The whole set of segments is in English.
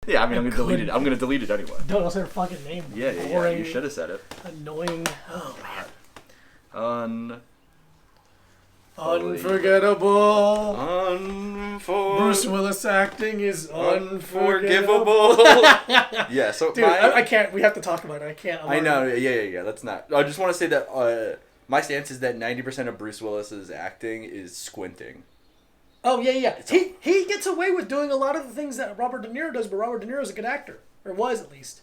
Yeah, I mean, I'm gonna delete it. I'm gonna delete it anyway. Don't say her fucking name. Yeah. You should have said it. Annoying. Oh man. Unforgettable. Bruce Willis acting is unforgivable. Yeah, so dude, I can't. We have to talk about it. I can't. I know. Yeah. Let's not. I just want to say that my stance is that 90% of Bruce Willis's acting is squinting. Oh yeah. He gets away with doing a lot of the things that Robert De Niro does, but Robert De Niro is a good actor, or was at least.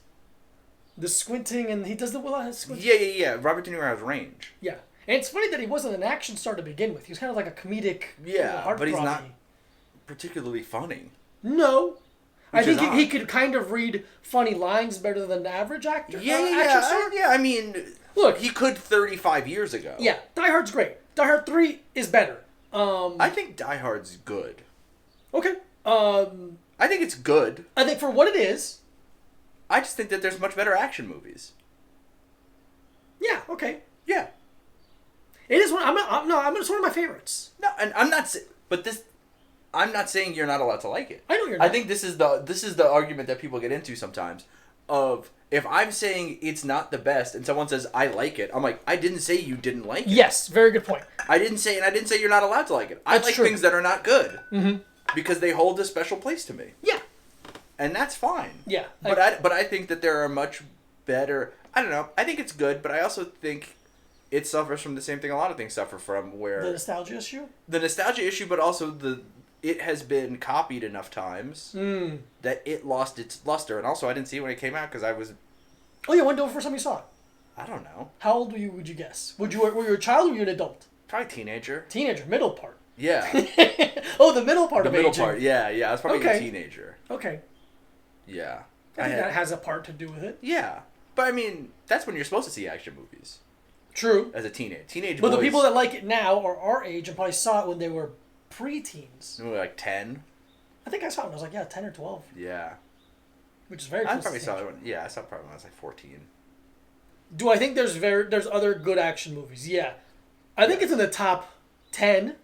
The squinting, and he does the squinting. Yeah. Robert De Niro has range. Yeah. And it's funny that he wasn't an action star to begin with. He was kind of like a comedic. Yeah, but he's not particularly funny. No. I think he could kind of read funny lines better than the average actor. Action star. Yeah, I mean, look, he could 35 years ago. Yeah, Die Hard's great. Die Hard 3 is better. I think Die Hard's good. Okay. I think it's good. I think for what it is. I just think that there's much better action movies. Yeah, okay. Yeah. It is one. It's one of my favorites. No, and I'm not saying you're not allowed to like it. I know you're not. I think this is the argument that people get into sometimes. Of if I'm saying it's not the best and someone says I like it, I'm like, I didn't say you didn't like it. Yes, very good point. I didn't say you're not allowed to like it. I like things that are not good because they hold a special place to me. Yeah, and that's fine. Yeah, but I think that there are much better. I don't know. I think it's good, but I also think it suffers from the same thing a lot of things suffer from, where the nostalgia issue. The nostalgia issue, but also it has been copied enough times that it lost its luster. And also, I didn't see it when it came out because I was. Oh yeah, when was the first time you saw it? I don't know. How old would you guess? Were you a child or were you an adult? Probably teenager. Teenager, middle part. Yeah. Oh, the middle part. The middle part. Yeah. I was probably a teenager. Okay. Yeah. I think that has a part to do with it. Yeah, but I mean, that's when you're supposed to see action movies. True. As a teenage. But boys, the people that like it now are our age and probably saw it when they were pre-teens. Like 10. I think I saw it when I was like 10 or 12. Yeah. Which is very. I probably saw it when I saw it probably when I was like 14. Do I think there's other good action movies? Yeah, I think it's in the top 10.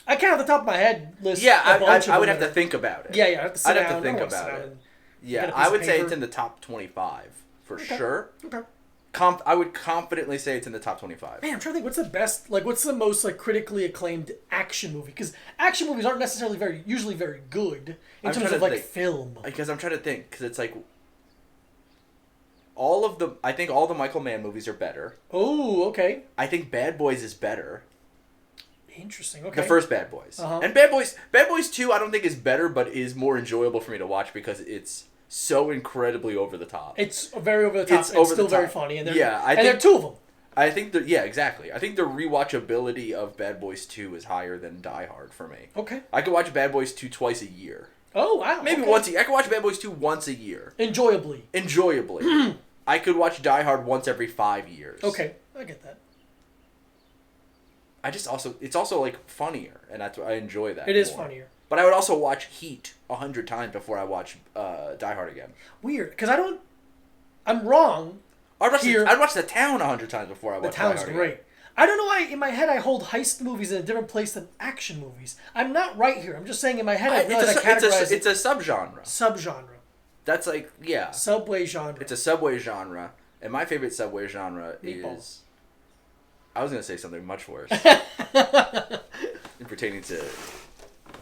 I can't off the top of my head list. Yeah, I would have to think about it. Yeah, I have to sit down. I'd have to think about it. Yeah, I would say it's in the top 25 for sure. Okay. I would confidently say it's in the top 25. Man, I'm trying to think what's the most critically acclaimed action movie? Because action movies aren't necessarily usually very good in terms of film. Because I'm trying to think, because it's like I think all the Michael Mann movies are better. Oh, okay. I think Bad Boys is better. Interesting. Okay. The first Bad Boys. And Bad Boys 2 I don't think is better, but is more enjoyable for me to watch because it's so incredibly over the top. It's very over the top. It's still very funny. And there are two of them. I think exactly. I think the rewatchability of Bad Boys 2 is higher than Die Hard for me. Okay. I could watch Bad Boys 2 twice a year. Oh, wow. Maybe once a year. I could watch Bad Boys 2 once a year. Enjoyably. I could watch Die Hard once every 5 years. Okay. I get that. It's also funnier, and that's why I enjoy that. It is funnier. But I would also watch Heat 100 times before I watch Die Hard again. Weird, because I'm wrong. I'd watch The Town 100 times before I watch Die Hard again. The Town's great. I don't know why in my head I hold heist movies in a different place than action movies. I'm not right here. I'm just saying in my head I categorize it's a subgenre. Subgenre. That's Subway genre. It's a subway genre, and my favorite subway genre Meatballs. is. I was going to say something much worse. Pertaining to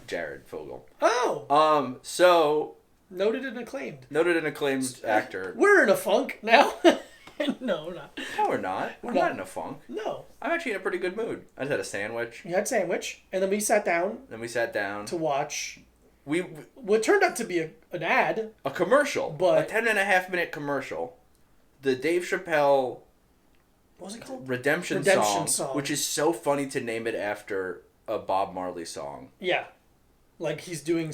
Jared Fogle. Oh. So. Noted and acclaimed actor. We're in a funk now. No, we're not. No, we're not. We're not in a funk. No. I'm actually in a pretty good mood. I just had a sandwich. You had sandwich, and then we sat down. To watch. What turned out to be an ad. A commercial. But a 10.5-minute commercial. The Dave Chappelle. What was it called? Redemption song. Which is so funny to name it after a Bob Marley song. Yeah. Like he's doing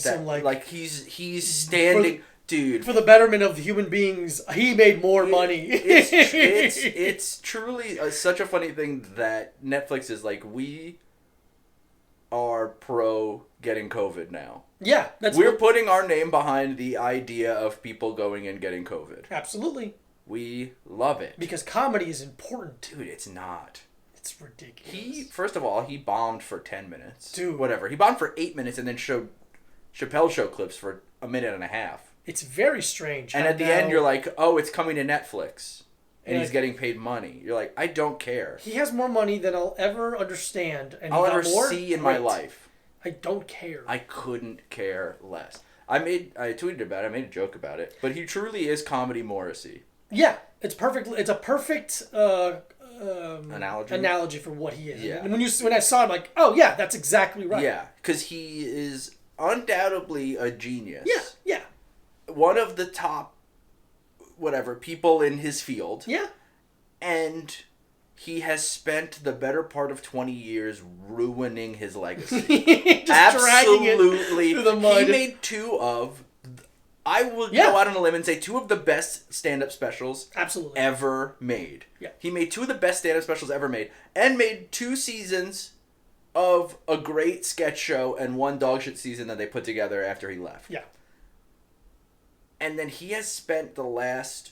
he's standing... Dude, for the betterment of human beings, he made more money. It's truly such a funny thing that Netflix is like, we are pro getting COVID now. Yeah, we're putting our name behind the idea of people going and getting COVID. Absolutely. We love it because comedy is important. Dude, it's not. It's ridiculous. First of all, he bombed for 10 minutes. Dude, whatever. He bombed for 8 minutes and then showed Chappelle Show clips for a minute and a half. It's very strange. And at the end, you're like, oh, it's coming to Netflix. And Yeah. he's getting paid money. You're like, I don't care. He has more money than I'll ever understand. And I'll he got ever more? see in my Great. life. I don't care. I couldn't care less. I tweeted about it. I made a joke about it. But he truly is comedy Morrissey. Yeah, it's perfect. It's a perfect analogy for what he is. Yeah. And when I saw it, I'm like, oh yeah, that's exactly right. Yeah, because he is undoubtedly a genius. Yeah, yeah, One of the top, people in his field. yeah. And he has spent the better part of 20 years ruining his legacy. Just dragging it Absolutely. through the mud. He made I will go out on a limb and say 2 of the best stand-up specials Absolutely. ever made. Yeah. He made 2 of the best stand-up specials ever made. And made 2 seasons of a great sketch show and 1 dog shit season that they put together after he left. Yeah. And then he has spent the last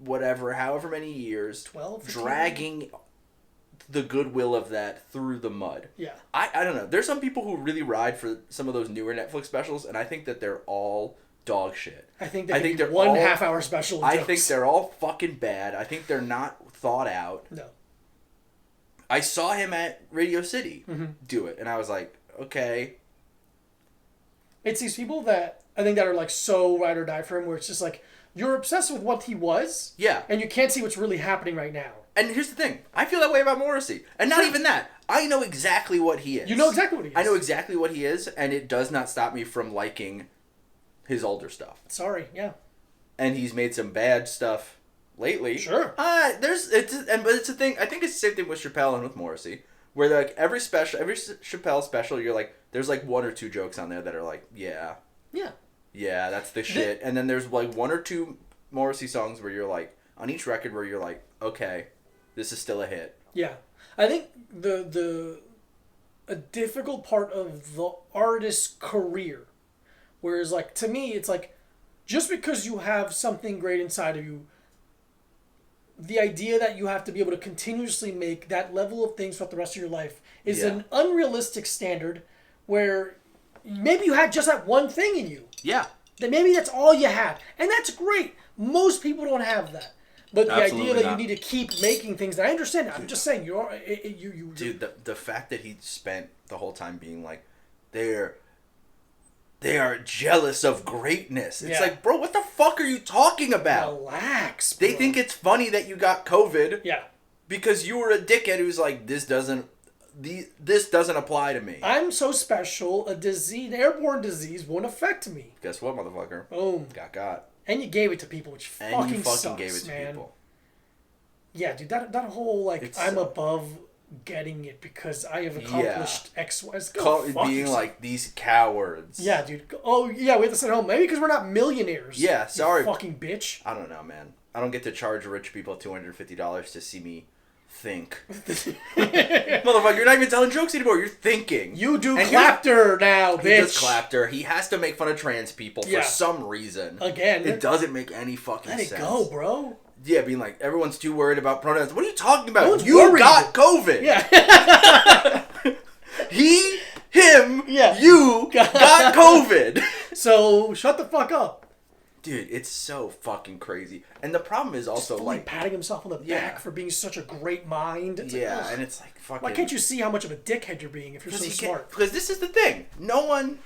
however many years 12, 15? dragging the goodwill of that through the mud. Yeah. I don't know. There's some people who really ride for some of those newer Netflix specials, and I think that they're all dog shit. I think they're one half-hour special. I think they're all fucking bad. I think they're not thought out. No. I saw him at Radio City do it, and I was like, okay. It's these people that I think that are like so ride or die for him, where it's just like you're obsessed with what he was, Yeah. and you can't see what's really happening right now. And here's the thing. I feel that way about Morrissey. And not even that. I know exactly what he is. You know exactly what he is. I know exactly what he is, and it does not stop me from liking his older stuff. Sorry, yeah. And he's made some bad stuff lately. Sure. But it's a thing. I think it's the same thing with Chappelle and with Morrissey, where like every Chappelle special, you're like, there's like 1 or 2 jokes on there that are like, yeah, that's the shit. And then there's like 1 or 2 Morrissey songs where you're like, on each record where you're like, okay, this is still a hit. Yeah. I think a difficult part of the artist's career, whereas like to me it's like just because you have something great inside of you, the idea that you have to be able to continuously make that level of things throughout the rest of your life is an unrealistic standard where maybe you had just that one thing in you. Yeah. That maybe that's all you had. And that's great. Most people don't have that. But the Absolutely idea that not. you need to keep making things, I understand. I'm just saying, you Dude, the fact that he spent the whole time being like, they are jealous of greatness. It's like, bro, what the fuck are you talking about? Relax, bro. They think it's funny that you got COVID. Yeah. Because you were a dickhead who's like, this doesn't apply to me. I'm so special. An airborne disease won't affect me. Guess what, motherfucker? Boom. Got. And you gave it to people, which And fucking you fucking sucks, gave it to man. people. Yeah, dude, that whole like It's I'm so- above getting it because I have accomplished X, Y. Being yourself. like, these cowards. Yeah, dude. Oh, yeah, we have to sit at home. Maybe because we're not millionaires. Yeah, sorry. You fucking bitch. I don't know, man. I don't get to charge rich people $250 to see me think. Motherfucker, you're not even telling jokes anymore. You're thinking. You do And clapter now, bitch. He does clapter. He has to make fun of trans people for some reason. Again. It doesn't make any fucking sense. Let it go, bro. Yeah, being like, everyone's too worried about pronouns. What are you talking about? No one's You worried. got COVID. Yeah. He, him, Yeah. you got COVID. So, shut the fuck up. Dude, it's so fucking crazy. And the problem is also Fully like... patting himself on the back for being such a great mind. It's like, ugh. and it's like fucking... Why can't you see how much of a dickhead you're being if you're so smart? Because this is the thing. No one...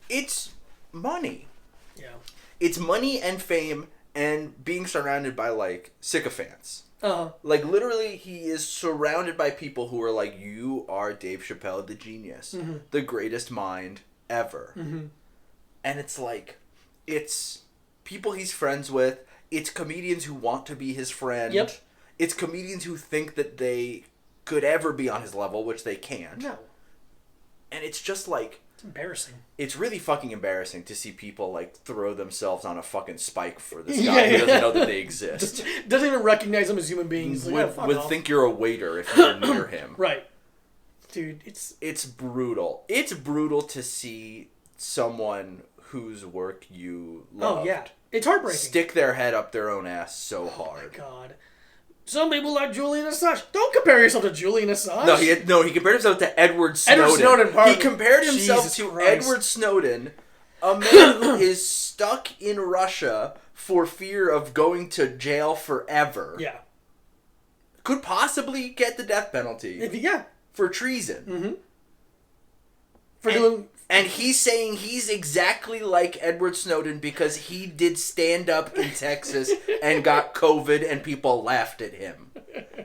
It's money. Yeah. It's money and fame and being surrounded by, like, sycophants. Uh-huh. Like, literally, he is surrounded by people who are like, you are Dave Chappelle, the genius. Mm-hmm. The greatest mind ever. Mm-hmm. And it's like... It's people he's friends with. It's comedians who want to be his friend. Yep. It's comedians who think that they could ever be on his level, which they can't. No. And it's just like... It's embarrassing. It's really fucking embarrassing to see people, like, throw themselves on a fucking spike for this guy who doesn't know that they exist. Doesn't even recognize them as human beings. Would think you're a waiter if you're near him. Right. Dude, It's brutal. It's brutal to see someone whose work you loved. Oh, yeah. It's heartbreaking. Stick their head up their own ass so hard. Oh, my God. Some people like Julian Assange. Don't compare yourself to Julian Assange. No, he compared himself to Edward Snowden. Edward Snowden, pardon He compared himself Jesus to Christ. Edward Snowden, A man who is stuck in Russia for fear of going to jail forever. Yeah. Could possibly get the death penalty. Yeah. For treason. Mm-hmm. And he's saying he's exactly like Edward Snowden because he did stand up in Texas and got COVID and people laughed at him.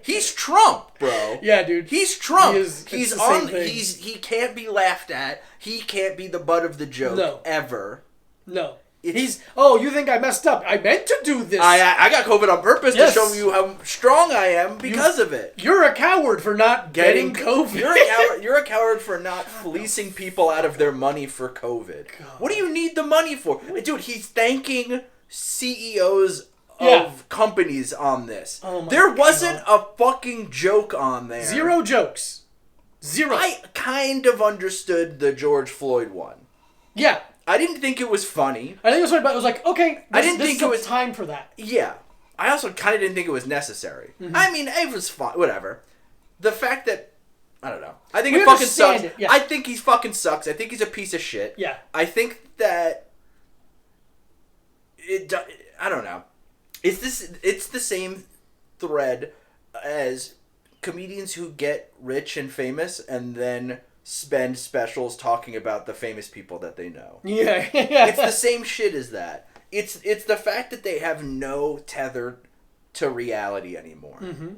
He's Trump, bro. Yeah, dude. He's Trump. He He can't be laughed at. He can't be the butt of the joke ever. No. You think I messed up? I meant to do this. I got COVID on purpose to show you how strong I am because of it. You're a coward for not getting COVID. You're a coward for not fleecing people out of their money for COVID. God. What do you need the money for? Dude, he's thanking CEOs of companies on this. Oh there wasn't a fucking joke on there. Zero jokes. Zero. I kind of understood the George Floyd one. Yeah. I didn't think it was funny. I think it was funny, but it was like, okay, I didn't think it was time for that. Yeah. I also kind of didn't think it was necessary. Mm-hmm. I mean, it was fun. Whatever. The fact that, I don't know. I think it fucking sucks. Yeah. I think he fucking sucks. I think he's a piece of shit. Yeah. I think that I don't know. It's the same thread as comedians who get rich and famous and then spend specials talking about the famous people that they know. Yeah. It's the same shit as that. It's the fact that they have no tether to reality anymore. Mm-hmm.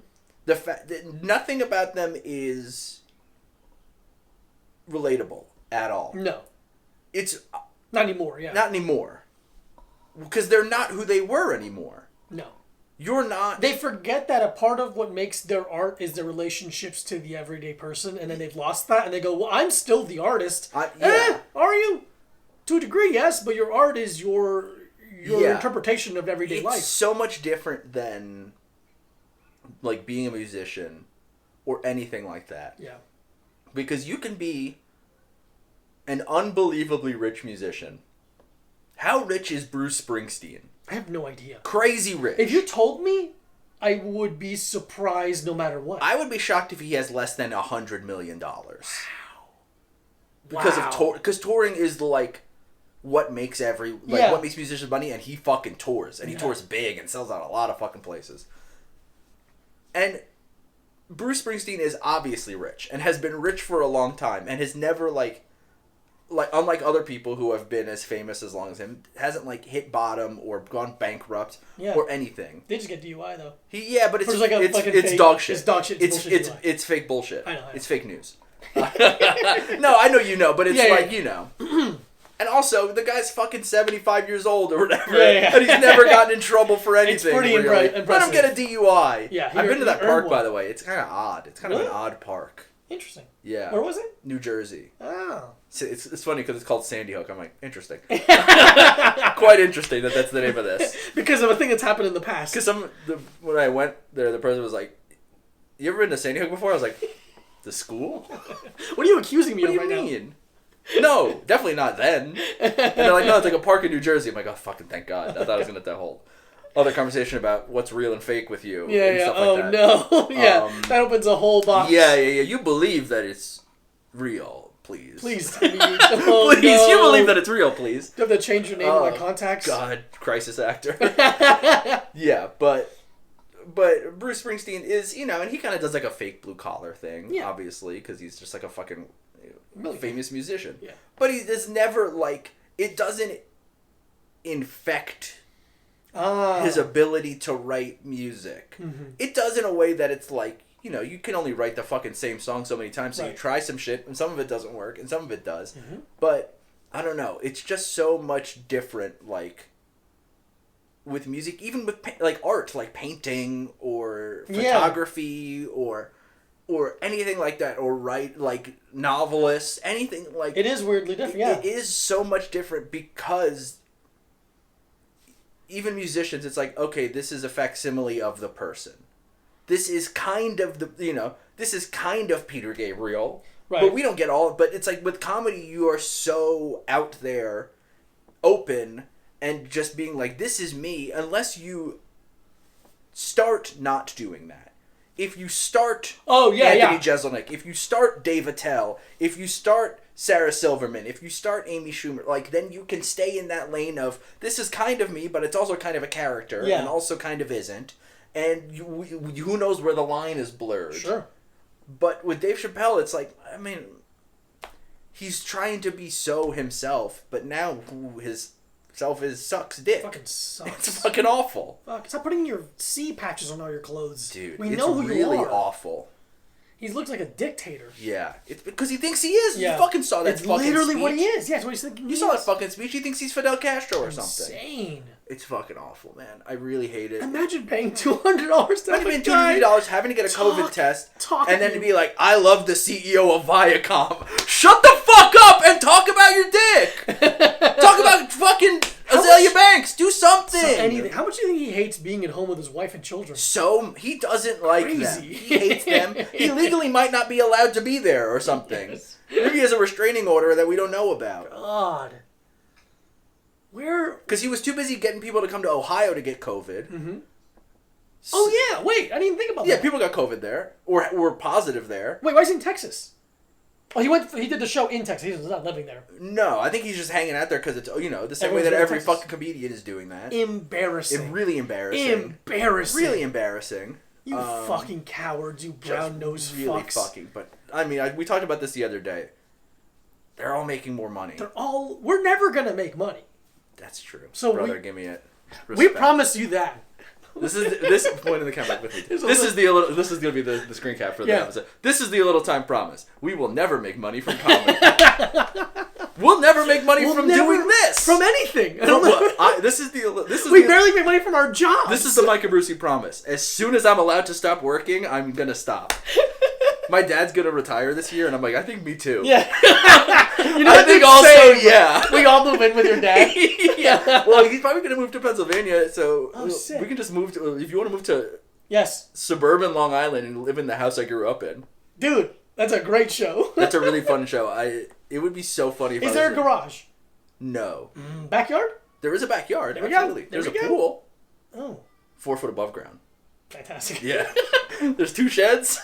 The fact that nothing about them is relatable at all. No. It's not anymore, yeah. Not anymore. Because they're not who they were anymore. No. You're not... They forget that a part of what makes their art is their relationships to the everyday person, and then they've lost that, and they go, well, I'm still the artist. Are you? To a degree, yes, but your art is your interpretation of everyday life. It's so much different than, like, being a musician or anything like that. Yeah. Because you can be an unbelievably rich musician. How rich is Bruce Springsteen? I have no idea. Crazy rich. If you told me, I would be surprised no matter what. I would be shocked if he has less than $100 million. Wow. Because touring is like what makes what makes musicians money, and he fucking tours, and he tours big and sells out a lot of fucking places. And Bruce Springsteen is obviously rich and has been rich for a long time and has never like unlike other people who have been as famous as long as him, hasn't like hit bottom or gone bankrupt or anything. They just get DUI though. But it's dog shit. It's dog shit. It's fake bullshit. I know. It's fake news. No, I know you know, but it's you know. And also, the guy's fucking 75 years old or whatever, and he's never gotten in trouble for anything. It's pretty impressive. Let him get a DUI. Yeah, I've been to that park, by the way. It's kind of odd. It's kind of an odd park. Interesting. Yeah. Where was it? New Jersey. Oh. It's funny because it's called Sandy Hook. I'm like, interesting. Quite interesting that's the name of this. Because of a thing that's happened in the past. Because when I went there, the person was like, you ever been to Sandy Hook before? I was like, the school? What are you accusing me of right now? What do you mean? No, definitely not then. And they're like, no, it's like a park in New Jersey. I'm like, oh, fucking thank God. I thought I was going to have that whole other conversation about what's real and fake with you. And stuff like that. No. Yeah, that opens a whole box. Yeah. You believe that it's real, please. Please tell me. Please, you believe that it's real, please. Do you have to change your name in my contacts? God, crisis actor. Yeah, but Bruce Springsteen is, and he kind of does like a fake blue collar thing, obviously, because he's just like a fucking famous musician. Yeah. But he is never like, it doesn't infect his ability to write music. Mm-hmm. It does in a way that it's like, you can only write the fucking same song so many times, so you try some shit, and some of it doesn't work, and some of it does. Mm-hmm. But, I don't know, it's just so much different, like, with music, even with, like, art, like painting, or photography, or anything like that, or like, novelists, anything like... It is weirdly different, It is so much different because... Even musicians, it's like, okay, this is a facsimile of the person. This is kind of this is kind of Peter Gabriel. Right. But we don't get all... But it's like, with comedy, you are so out there, open, and just being like, this is me, unless you start not doing that. if you start Anthony Jeselnik, if you start Dave Attell, if you start Sarah Silverman, if you start Amy Schumer, like, then you can stay in that lane of, this is kind of me, but it's also kind of a character, and also kind of isn't. And who knows where the line is blurred. Sure. But with Dave Chappelle, it's like, I mean, he's trying to be so himself, but now who his self is sucks dick. Fucking sucks. It's fucking awful. Fuck, stop putting your C patches on all your clothes. Dude, we know who really you are. Awful. He looks like a dictator. Yeah. It's because he thinks he is. Yeah. You fucking saw that it's fucking literally speech. what he is. Yeah, it's what he's thinking. You saw that fucking speech. He thinks he's Fidel Castro or something. Insane. It's fucking awful, man. I really hate it. Imagine paying $200 to have a guy $250 having to get a COVID test, and then to be like, I love the CEO of Viacom. Shut the fuck up and talk about your dick. Talk about fucking Azalea Banks. Do something. Anything. How much do you think he hates being at home with his wife and children? So he doesn't like them. He hates them. He legally might not be allowed to be there or something. Yes. Maybe he has a restraining order that we don't know about. God. Where? Because he was too busy getting people to come to Ohio to get COVID. Mm-hmm. So, oh, yeah. Wait, I didn't even think about that. Yeah, people got COVID there. Or were positive there. Wait, why is he in Texas? Oh, he did the show in Texas. He's not living there. No, I think he's just hanging out there because it's, the same way that every fucking comedian is doing that. Embarrassing. Really embarrassing. Embarrassing. Really embarrassing. You fucking cowards, you brown-nosed really fucks. Fucking, but, I mean, we talked about this the other day. They're all making more money. We're never going to make money. That's true. So brother, give me it. Respect. We promise you that. This point in the camera with me. This is gonna be the screen cap for the episode. This is the A Little Time promise. We will never make money from comedy. We'll never make money from doing this. From anything. We barely make money from our jobs. This is the Mike and Brucey promise. As soon as I'm allowed to stop working, I'm gonna stop. My dad's gonna retire this year, and I'm like, I think me too. Yeah. I think also, yeah. We all move in with your dad. Yeah. Well, he's probably gonna move to Pennsylvania, so sick. We can just move to. If you want to move to. Yes. Suburban Long Island and live in the house I grew up in. Dude, that's a great show. That's a really fun show. It would be so funny. Is there a garage? No. Backyard? There is a backyard. There we absolutely. Go. There's a pool. Oh. 4 foot above ground. Fantastic. Yeah. There's 2 sheds.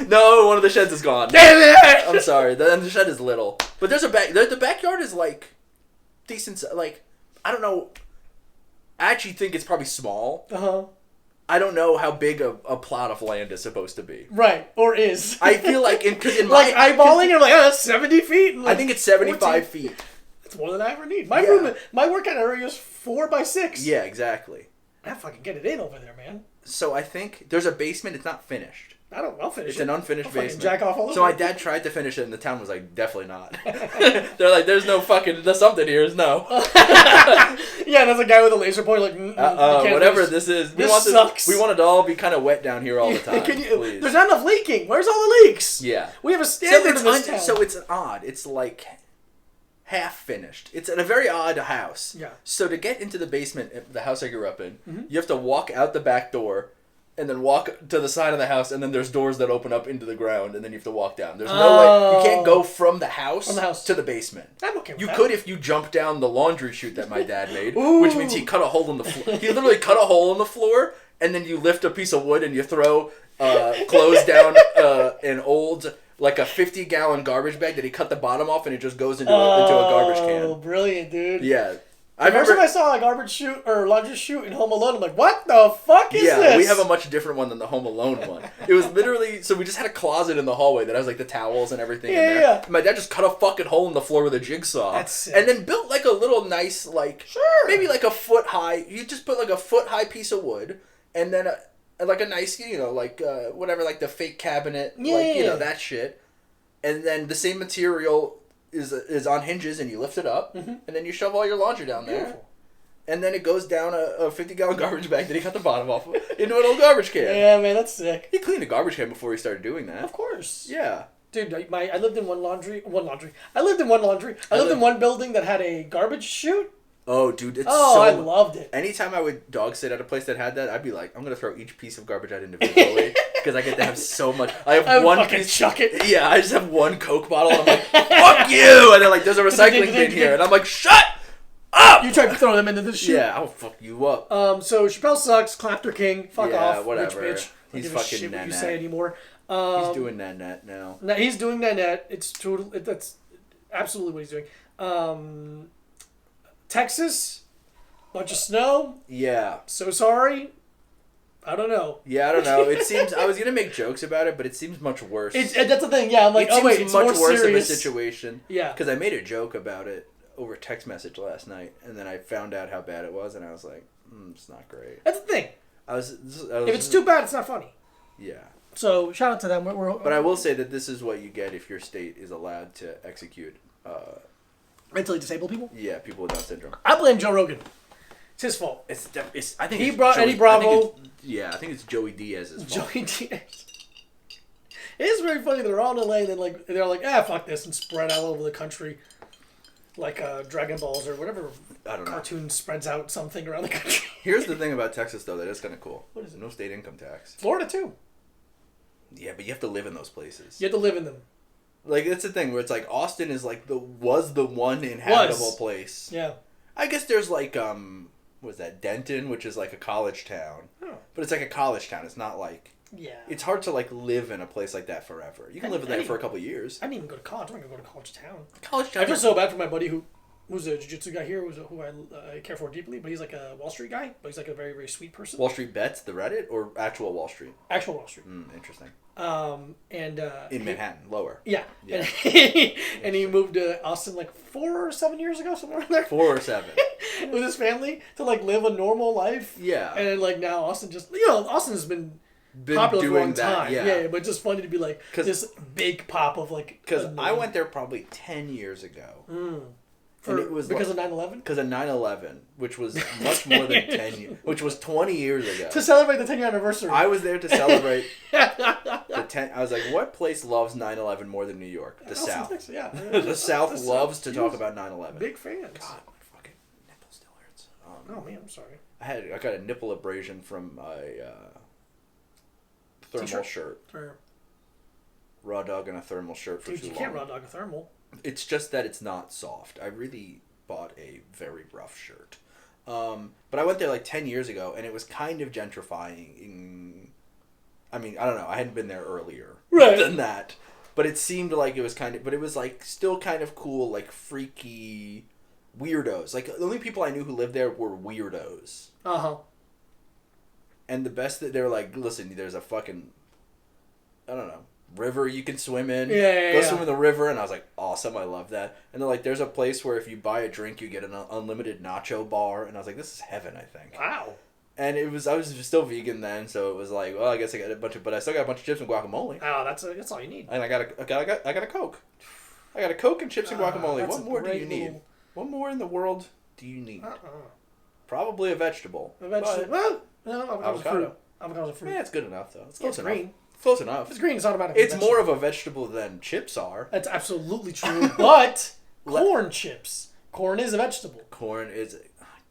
No, one of the sheds is gone. Damn it! I'm sorry. The shed is little. But there's the backyard is like decent. Like, I don't know. I actually think it's probably small. Uh-huh. I don't know how big a plot of land is supposed to be. Right. Or is. I feel like in like eyeballing it, like, 70 feet. Like I think it's 75 feet. That's more than I ever need. My room, my workout area is 4 by 6. Yeah, exactly. I fucking get it in over there, man. So I think there's a basement. It's not finished. I'll finish it. It's an unfinished basement. Jack off all over. So my dad tried to finish it, and the town was like, definitely not. They're like, there's something here. No. Yeah, there's a guy with a laser pointer like, whatever this is. This sucks. We want it to all be kind of wet down here all the time. Please. There's not enough leaking. Where's all the leaks? Yeah. We have a standard in this town. So it's odd. It's like half finished. It's in a very odd house. Yeah. So to get into the basement, the house I grew up in, you have to walk out the back door, and then walk to the side of the house, and then there's doors that open up into the ground, and then you have to walk down. There's no way. You can't go from the house to the basement. I'm okay with You that. could if you jump down the laundry chute that my dad made, which means he cut a hole in the floor. He literally cut a hole in the floor, and then you lift a piece of wood and you throw clothes down an old, like a 50-gallon garbage bag that he cut the bottom off, and it just goes into a garbage can. Oh, brilliant, dude. Yeah. The first time I saw a garbage chute or laundry chute in Home Alone, I'm like, what the fuck is this? Yeah, we have a much different one than the Home Alone one. It was literally, so we just had a closet in the hallway that has like the towels and everything in there. Yeah. And my dad just cut a fucking hole in the floor with a jigsaw. That's sick. And then built like a little nice, like, maybe like a foot high, you just put like a foot high piece of wood, and then like a nice, like whatever, like the fake cabinet, that shit. And then the same material is on hinges, and you lift it up, and then you shove all your laundry down there. Beautiful. And then it goes down a 50-gallon garbage bag that he cut the bottom off into an old garbage can. Yeah, man, that's sick. He cleaned a garbage can before he started doing that. Of course. Yeah. Dude, I lived in one laundry. I lived in one building that had a garbage chute. Oh, dude, it's I loved it. Anytime I would dog sit at a place that had that, I'd be like, I'm going to throw each piece of garbage out individually because I get to have so much. I have one piece. Chuck it. Yeah, I just have one Coke bottle, and I'm like, fuck you! And they're like, there's a recycling bin here. And I'm like, shut up! You tried to throw them into the chute. Yeah, I'll fuck you up. So Chappelle sucks, Clapter King, fuck off, whatever. rich bitch. He's fucking shit what you Nanette. say anymore. He's doing Nanette now. He's doing Nanette. It's total. That's absolutely what he's doing. Texas, bunch of snow. Yeah. So sorry. I don't know. Yeah, I don't know. It seems I was gonna make jokes about it, but it seems much worse. That's the thing. Yeah, I'm like, it's much much worse serious. of a situation. Yeah. Because I made a joke about it over text message last night, and then I found out how bad it was, and I was like, it's not great. That's the thing. I was if it's too bad, it's not funny. Yeah. So shout out to them. But I will say that this is what you get if your state is allowed to execute mentally disabled people. Yeah, people with Down syndrome. I blame Joe Rogan. It's his fault. I think he brought Eddie Bravo. I think it's Joey Diaz's fault. Joey Diaz. It is very funny. They're all in LA, and then they're like, fuck this, and spread all over the country, like Dragon Balls or whatever. I don't know. Cartoon spreads out something around the country. Here's the thing about Texas, though, that is kind of cool. What is it? No state income tax. Florida too. Yeah, but you have to live in those places. You have to live in them. Like, that's the thing where it's like Austin is like was the one inhabitable place. Yeah. I guess there's like was that Denton, which is like a college town. Oh. But it's like a college town. It's not like it's hard to like live in a place like that forever. You can live in there for a couple of years. I didn't even go to college. I'm not gonna go to college town. College town. I feel so bad for my buddy who's a jiu-jitsu guy here, who I care for deeply, but he's like a Wall Street guy, but he's like a very, very sweet person. Wall Street Bets, the Reddit, or actual Wall Street? Actual Wall Street. Interesting. In Manhattan, lower. Yeah. And he moved to Austin like 4 or 7 years ago, somewhere around there. 4 or 7. With his family to like live a normal life. Yeah. And like now Austin Austin has been popular for a long time. Yeah, but just funny to be like this big pop of like. Because I went there probably 10 years ago. And it was because of 9/11? Because of 9/11, which was much more than 10 years, which was 20 years ago. To celebrate the 10-year anniversary. I was there to celebrate the 10. I was like, what place loves 9/11 more than New York? The South. Yeah. The South loves to talk about 9/11. Big fans. God, my fucking nipple still hurts. Oh man, I'm sorry. I got a nipple abrasion from my thermal shirt. Raw dog and a thermal shirt for too long. You can't raw dog a thermal. It's just that it's not soft. I really bought a very rough shirt. But I went there like 10 years ago, and it was kind of gentrifying. I mean, I don't know. I hadn't been there earlier than that. But it seemed like it was but it was like still kind of cool, like freaky weirdos. Like the only people I knew who lived there were weirdos. Uh-huh. And the best that they were like, listen, there's a fucking, I don't know, river you can swim in. Go swim in the river. And I was like, awesome, I love that. And they're like, there's a place where if you buy a drink, you get an unlimited nacho bar. And I was like, this is heaven, I think. Wow. And I was still vegan then, so it was like, well, I guess I got but I still got a bunch of chips and guacamole. Oh, that's all you need. And I got a Coke. I got a Coke and chips and guacamole. What more do you need? What more in the world do you need? Probably a vegetable. Well, no, avocado. Avocado's a fruit. Yeah, it's good enough though. It's close enough. Green. Close enough. If it's green, it's automatic. It's more of a vegetable than chips are. That's absolutely true. But corn chips. Corn is a vegetable. Corn is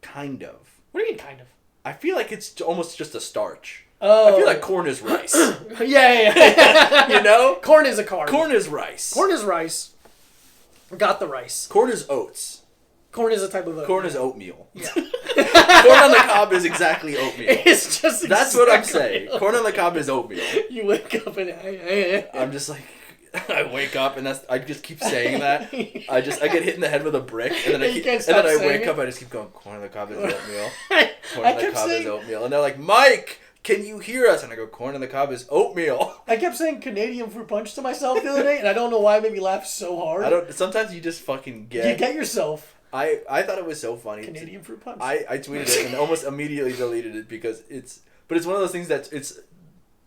kind of. What do you mean, kind of? I feel like it's almost just a starch. Oh. I feel like corn is rice. yeah. You know? Corn is a carb. Corn is rice. Corn is rice. Got the rice. Corn is oats. Corn is a type of oatmeal. Corn is oatmeal. Yeah. Corn on the cob is exactly oatmeal. It's just That's what I'm saying. Corn on the cob is oatmeal. You wake up and I'm just like, I wake up and I just keep saying that. I get hit in the head with a brick and then I wake up. I just keep going. Corn on the cob is oatmeal. Corn on the cob is oatmeal. And they're like, Mike, can you hear us? And I go, corn on the cob is oatmeal. I kept saying Canadian fruit punch to myself the other day, and I don't know why it made me laugh so hard. Sometimes you just fucking get. You get yourself. I thought it was so funny. Canadian fruit punch. I tweeted it and almost immediately deleted it because it's one of those things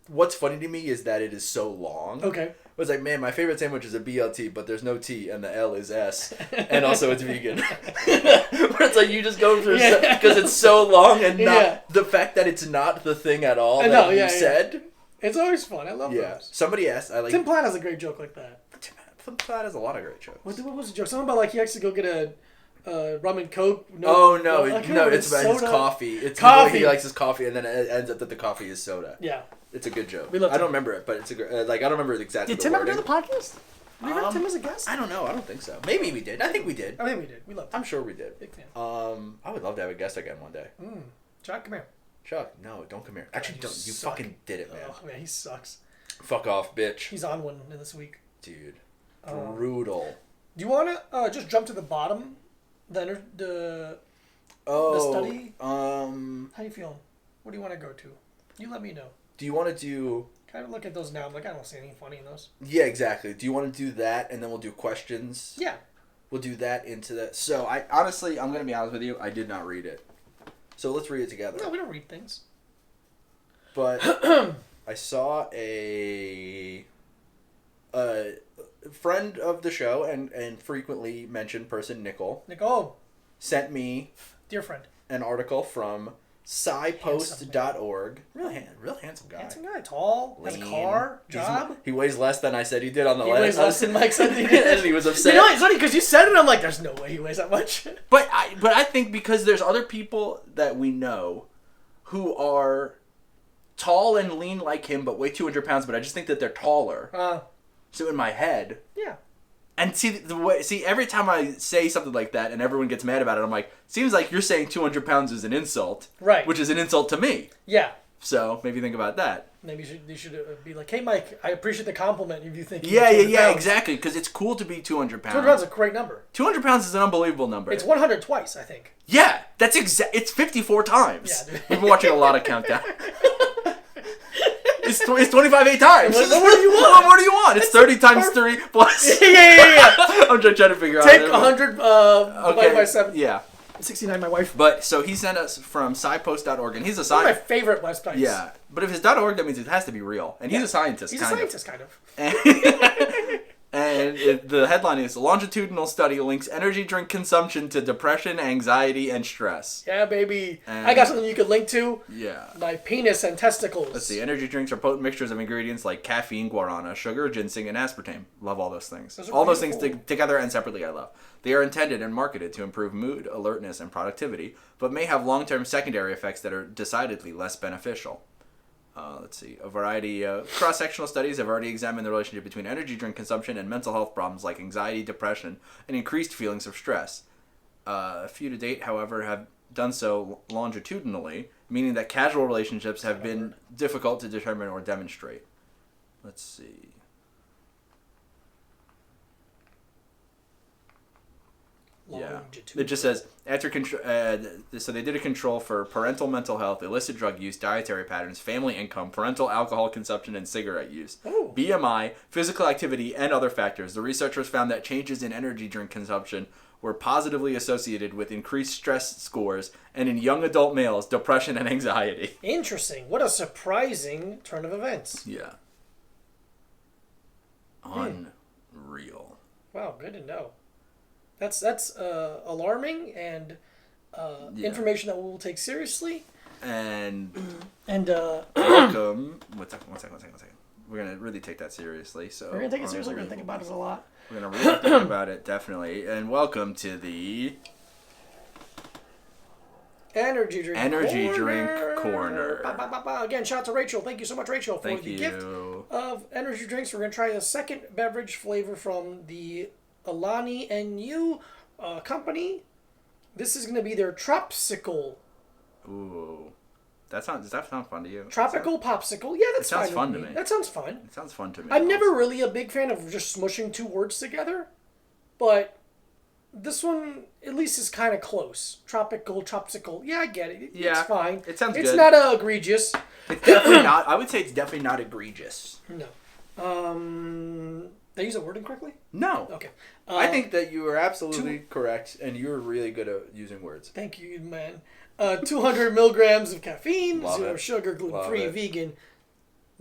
what's funny to me is that it is so long. Okay. It was like, man, my favorite sandwich is a BLT, but there's no T and the L is S. And also it's vegan. But it's like you just go through because it's so long and not the fact that it's not the thing at all that you said. It's always fun. I love those. Somebody asked, Tim Platt has a great joke like that. Tim Platt has a lot of great jokes. What was the joke? Something about like he has to go get a rum and coke. It's about his coffee. It's coffee. He likes his coffee, and then it ends up that the coffee is soda. Yeah, it's a good joke. I don't remember it, but it's I don't remember exactly. Did Tim ever do the podcast? Did we have Tim as a guest? I don't know. I don't think so. Maybe we did. I think we did. I think we did. We loved him. I'm sure we did. Big fan. I would love to have a guest again one day. Jack, come here. Chuck, no, don't come here. Actually, don't. You fucking did it, man. Oh, man, he sucks. Fuck off, bitch. He's on one this week. Dude. Brutal. Do you want to just jump to the bottom? The study? How you feeling? What do you want to go to? You let me know. Do you want to do... Kind of look at those now. I'm like, I don't see anything funny in those. Yeah, exactly. Do you want to do that, and then we'll do questions? Yeah. We'll do that into the... So, honestly, I'm going to be honest with you. I did not read it. So, let's read it together. No, we don't read things. But I saw a friend of the show and frequently mentioned person, Nicole, sent me... Dear friend. An article from scipost.org. Real handsome guy. Handsome guy. Tall. Lean. Has a car. Job. He weighs less than I said he did on the last. He weighs less than Mike said he did. And he was upset. You know, it's funny because you said it. I'm like, there's no way he weighs that much. But I think because there's other people that we know who are tall and lean like him, but weigh 200 pounds. But I just think that they're taller. So in my head, yeah. And see, every time I say something like that and everyone gets mad about it, I'm like, seems like you're saying 200 pounds is an insult. Right. Which is an insult to me. Yeah. So maybe think about that. Maybe you should be like, hey, Mike, I appreciate the compliment if you think Yeah, exactly. Because it's cool to be 200 pounds. 200 pounds is a great number. 200 pounds is an unbelievable number. It's 100 twice, I think. Yeah, that's it's 54 times. Yeah, dude. We've been watching a lot of Countdown. It's 25 8 times. What do you want? What more do you want? It's 30 times 3 plus. Yeah. I'm just trying to figure Take out. Take 100 divided by 7. Yeah. 69, my wife. But, so he sent us from scipost.org, and he's a One scientist. of my favorite websites. Yeah. But if it's .org, that means it has to be real. And he's a scientist, kind of. And the headline is, Longitudinal Study Links Energy Drink Consumption to Depression, Anxiety, and Stress. Yeah, baby. I got something you could link to. Yeah. My penis and testicles. Let's see. Energy drinks are potent mixtures of ingredients like caffeine, guarana, sugar, ginseng, and aspartame. Love all those things. Those things together and separately I love. They are intended and marketed to improve mood, alertness, and productivity, but may have long-term secondary effects that are decidedly less beneficial. Let's see. A variety of cross-sectional studies have already examined the relationship between energy drink consumption and mental health problems like anxiety, depression, and increased feelings of stress. A few to date, however, have done so longitudinally, meaning that casual relationships have been difficult to determine or demonstrate. Let's see. Yeah, it just says so they did a control for parental mental health, illicit drug use, dietary patterns, family income, parental alcohol consumption, and cigarette use, BMI, physical activity, and other factors. The researchers found that changes in energy drink consumption were positively associated with increased stress scores and in young adult males, depression and anxiety. Interesting. What a surprising turn of events. Yeah. Unreal. Wow, good to know. That's alarming and information that we will take seriously. And welcome. One second. We're gonna really take that seriously. So we're gonna take it seriously. We're gonna think about it a lot. We're gonna really think about it definitely. And welcome to the Energy drink corner. Again, shout out to Rachel. Thank you so much, Rachel, for the gift of energy drinks. We're gonna try a second beverage flavor from the Alani and You company. This is going to be their Tropsicle. Ooh. Does that sound fun to you? Tropical popsicle. Yeah, that sounds fun to me. That sounds fun. It sounds fun to me. I'm never really a big fan of just smushing two words together, but this one at least is kind of close. Tropical, Tropsicle. Yeah, I get it. It's fine. It sounds good. It's not egregious. It's definitely not. I would say it's definitely not egregious. No. Did I use that word incorrectly? No. Okay. I think that you are absolutely correct, and you're really good at using words. Thank you, man. 200 milligrams of caffeine, Love zero it. sugar, gluten-free, vegan,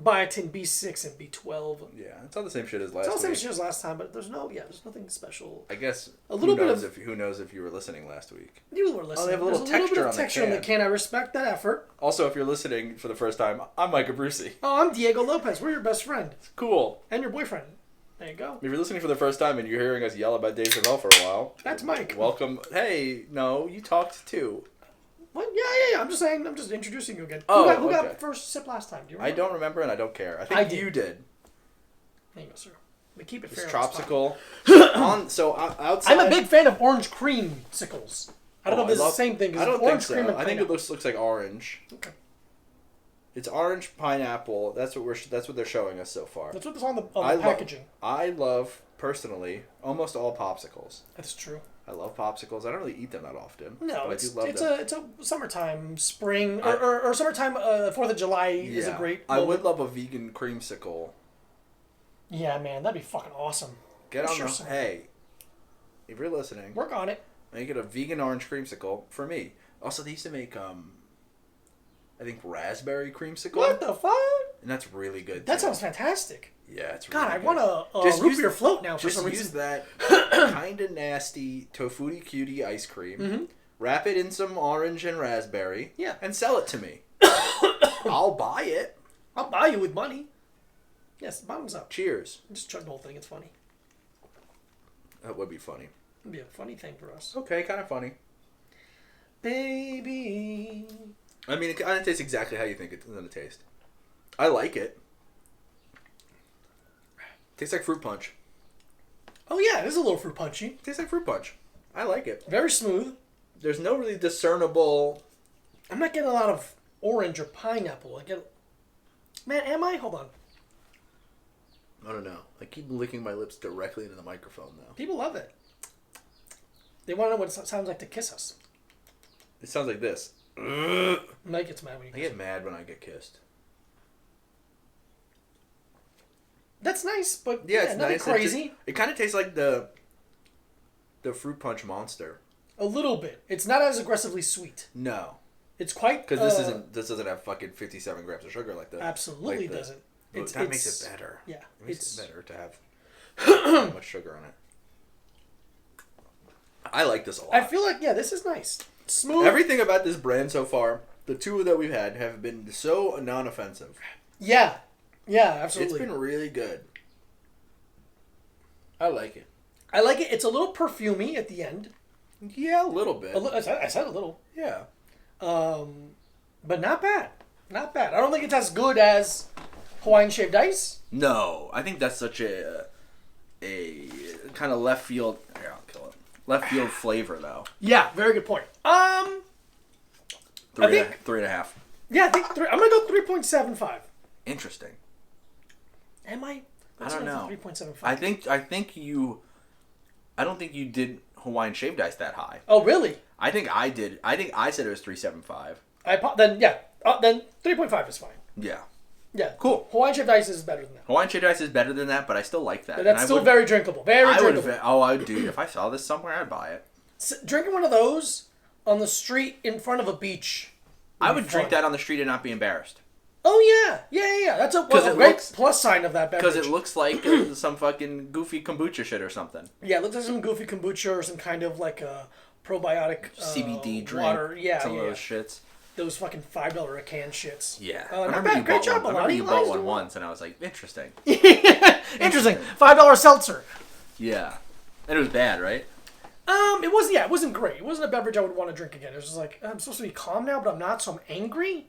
biotin B6 and B12. Yeah, it's all the same shit as last It's all the same week. shit as last time, but there's nothing special. I guess Who knows if you were listening last week. You were listening. Oh, they have a little texture on the can. I respect that effort. Also, if you're listening for the first time, I'm Micah Brucey. Oh, I'm Diego Lopez. We're your best friend. Cool. And your boyfriend. There you go. If you're listening for the first time and you're hearing us yell about Dave Chappelle for a while, that's Mike. Welcome. Hey, no, you talked too. What? Yeah. I'm just introducing you again. Oh, who got first sip last time? Do you remember? I don't remember and I don't care. I think you did. There you go, sir. We keep it fair. It's Tropsicle. Outside. I'm a big fan of orange cream sickles. I don't know if this is the same thing. I don't think so. I think it looks like orange. Okay. It's orange pineapple. That's what they're showing us so far. That's what's on the packaging. I love personally almost all popsicles. That's true. I love popsicles. I don't really eat them that often. No, but it's, I do love them. It's a summertime, spring, or summertime. 4th of July is a great moment. I would love a vegan creamsicle. Yeah, man, that'd be fucking awesome. Get on hey, if you're listening, work on it. Make it a vegan orange creamsicle for me. Also, they used to make I think raspberry creamsicle. What the fuck? And that's really good. That sounds fantastic. Yeah, it's really God, good. I want a root beer float now for some reason. Use that kind of nasty Tofutti Cutie ice cream. Mm-hmm. Wrap it in some orange and raspberry. Yeah. And sell it to me. I'll buy it. I'll buy you with money. Yes, bottoms up. Cheers. Just chug the whole thing. It's funny. That would be funny. It'd be a funny thing for us. Okay, kind of funny. Baby. I mean, it kind of tastes exactly how you think it's going to taste. I like it. Tastes like fruit punch. Oh yeah, it is a little fruit punchy. Tastes like fruit punch. I like it. Very smooth. There's no really discernible... I'm not getting a lot of orange or pineapple. Man, am I? Hold on. I don't know. I keep licking my lips directly into the microphone, though. People love it. They want to know what it sounds like to kiss us. It sounds like this. Mike gets mad when you kiss. I get mad when I get kissed. That's nice, but yeah, it's nothing nice. Crazy. It kind of tastes like the fruit punch monster. A little bit. It's not as aggressively sweet. No, it's quite because this doesn't have fucking 57 grams of sugar like that. Absolutely doesn't. That makes it better. Yeah, it makes it better to have that much sugar on it. I like this a lot. I feel like this is nice. Smooth. Everything about this brand so far, the two that we've had, have been so non-offensive. Yeah. Yeah, absolutely. It's been really good. I like it. It's a little perfumey at the end. Yeah, a little bit. I said a little. Yeah. But not bad. Not bad. I don't think it's as good as Hawaiian shaved ice. No, I think that's such a kind of left field. Here, I'll kill it. Left field flavor, though. Yeah, very good point. Three and a half. Yeah, I think I'm gonna go 3.75. Interesting. Am I? I don't know. 3.75. I don't think you did Hawaiian shaved ice that high. Oh, really? I think I did. I think I said it was 3.75. Then 3.5 is fine. Yeah. Yeah. Cool. Hawaiian shaved ice is better than that. Hawaiian shaved ice is better than that, but I still like that. But that's still very drinkable. Very drinkable. I would do. If I saw this somewhere, I'd buy it. Drinking one of those on the street in front of a beach. I would drink that on the street and not be embarrassed. Oh, yeah. That's a great plus sign of that beverage. Because it looks like some fucking goofy kombucha shit or something. Yeah, it looks like some goofy kombucha or some kind of like a probiotic CBD drink. Water. Yeah, some of those shits. Those fucking $5 a can shits. Yeah. Not bad. Great job, I remember you bought one once, and I was like, interesting. Interesting. $5 seltzer. Yeah. And it was bad, right? It wasn't great. It wasn't a beverage I would want to drink again. It was just like, I'm supposed to be calm now, but I'm not, so I'm angry.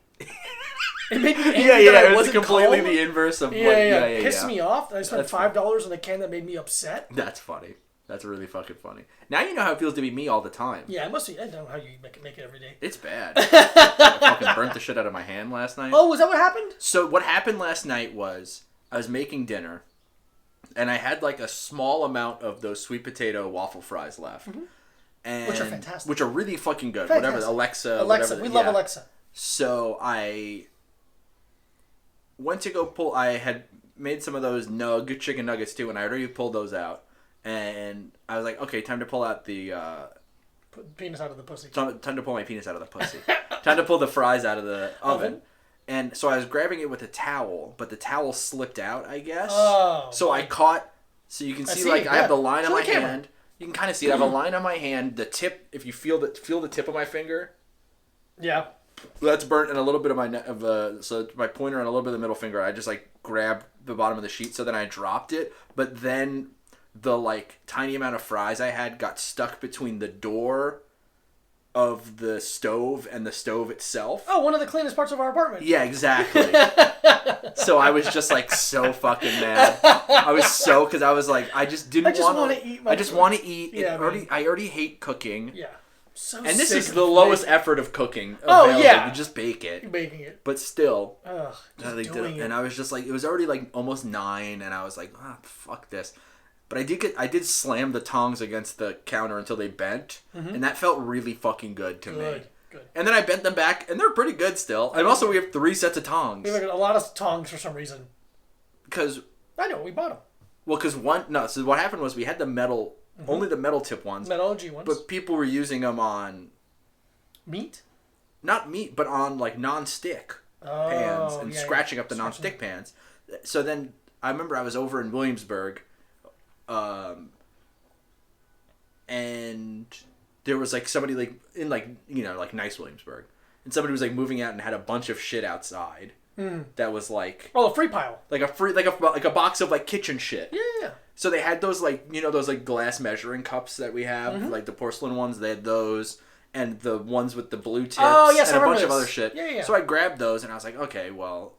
It made me angry that I wasn't completely calm. the inverse of pissed me off. I spent $5 on a can that made me upset. That's funny. That's really fucking funny. Now you know how it feels to be me all the time. Yeah, it must be. I don't know how you make it every day. It's bad. I fucking burnt the shit out of my hand last night. Oh, was that what happened? So what happened last night was I was making dinner, and I had like a small amount of those sweet potato waffle fries left. Mm-hmm. And which are fantastic. Which are really fucking good. Fantastic. Whatever, Alexa. We love Alexa. So I went to go pull. I had made some of those chicken nuggets too, and I already pulled those out. And I was like, okay, time to pull out the penis out of the pussy. Time to pull my penis out of the pussy. Time to pull the fries out of the oven. And so I was grabbing it with a towel, but the towel slipped out, I guess. Oh. So I caught. So you can see I have the line on my hand. You can kind of see it. I have a line on my hand. The tip, if you feel the tip of my finger. Yeah. That's burnt, and a little bit of so my pointer and a little bit of the middle finger. I just grabbed the bottom of the sheet, so then I dropped it. But then the tiny amount of fries I had got stuck between the door of the stove and the stove itself. Oh, one of the cleanest parts of our apartment. Yeah, exactly. So I was just so fucking mad. I was because I was I just want to eat. I just want to eat. Yeah, I already hate cooking. Yeah. So and this is the lowest effort of cooking. Oh yeah, you just bake it. You're baking it, but still. Just doing it. And I was just like, it was already like almost 9, and I was like, fuck this. But I did slam the tongs against the counter until they bent, and that felt really fucking good to me. Good. And then I bent them back, and they're pretty good still. And also, we have 3 sets of tongs. We have a lot of tongs for some reason. Because I know we bought them. Well, because so what happened was we had the metal. Only the metal tip ones. Metal OG ones. But people were using them on... Meat? Not meat, but on, like, non-stick pans. And scratching up the non-stick pans. So then, I remember I was over in Williamsburg. And there was, like, somebody, like, in, like, you know, like, nice Williamsburg. And somebody was, like, moving out and had a bunch of shit outside. That was, like... Oh, a free pile. Like a box of, like, kitchen shit. Yeah. So they had those, like, you know, those, like, glass measuring cups that we have, like the porcelain ones. They had those, and the ones with the blue tips, and a bunch of other shit. Yeah. So I grabbed those, and I was like, okay, well,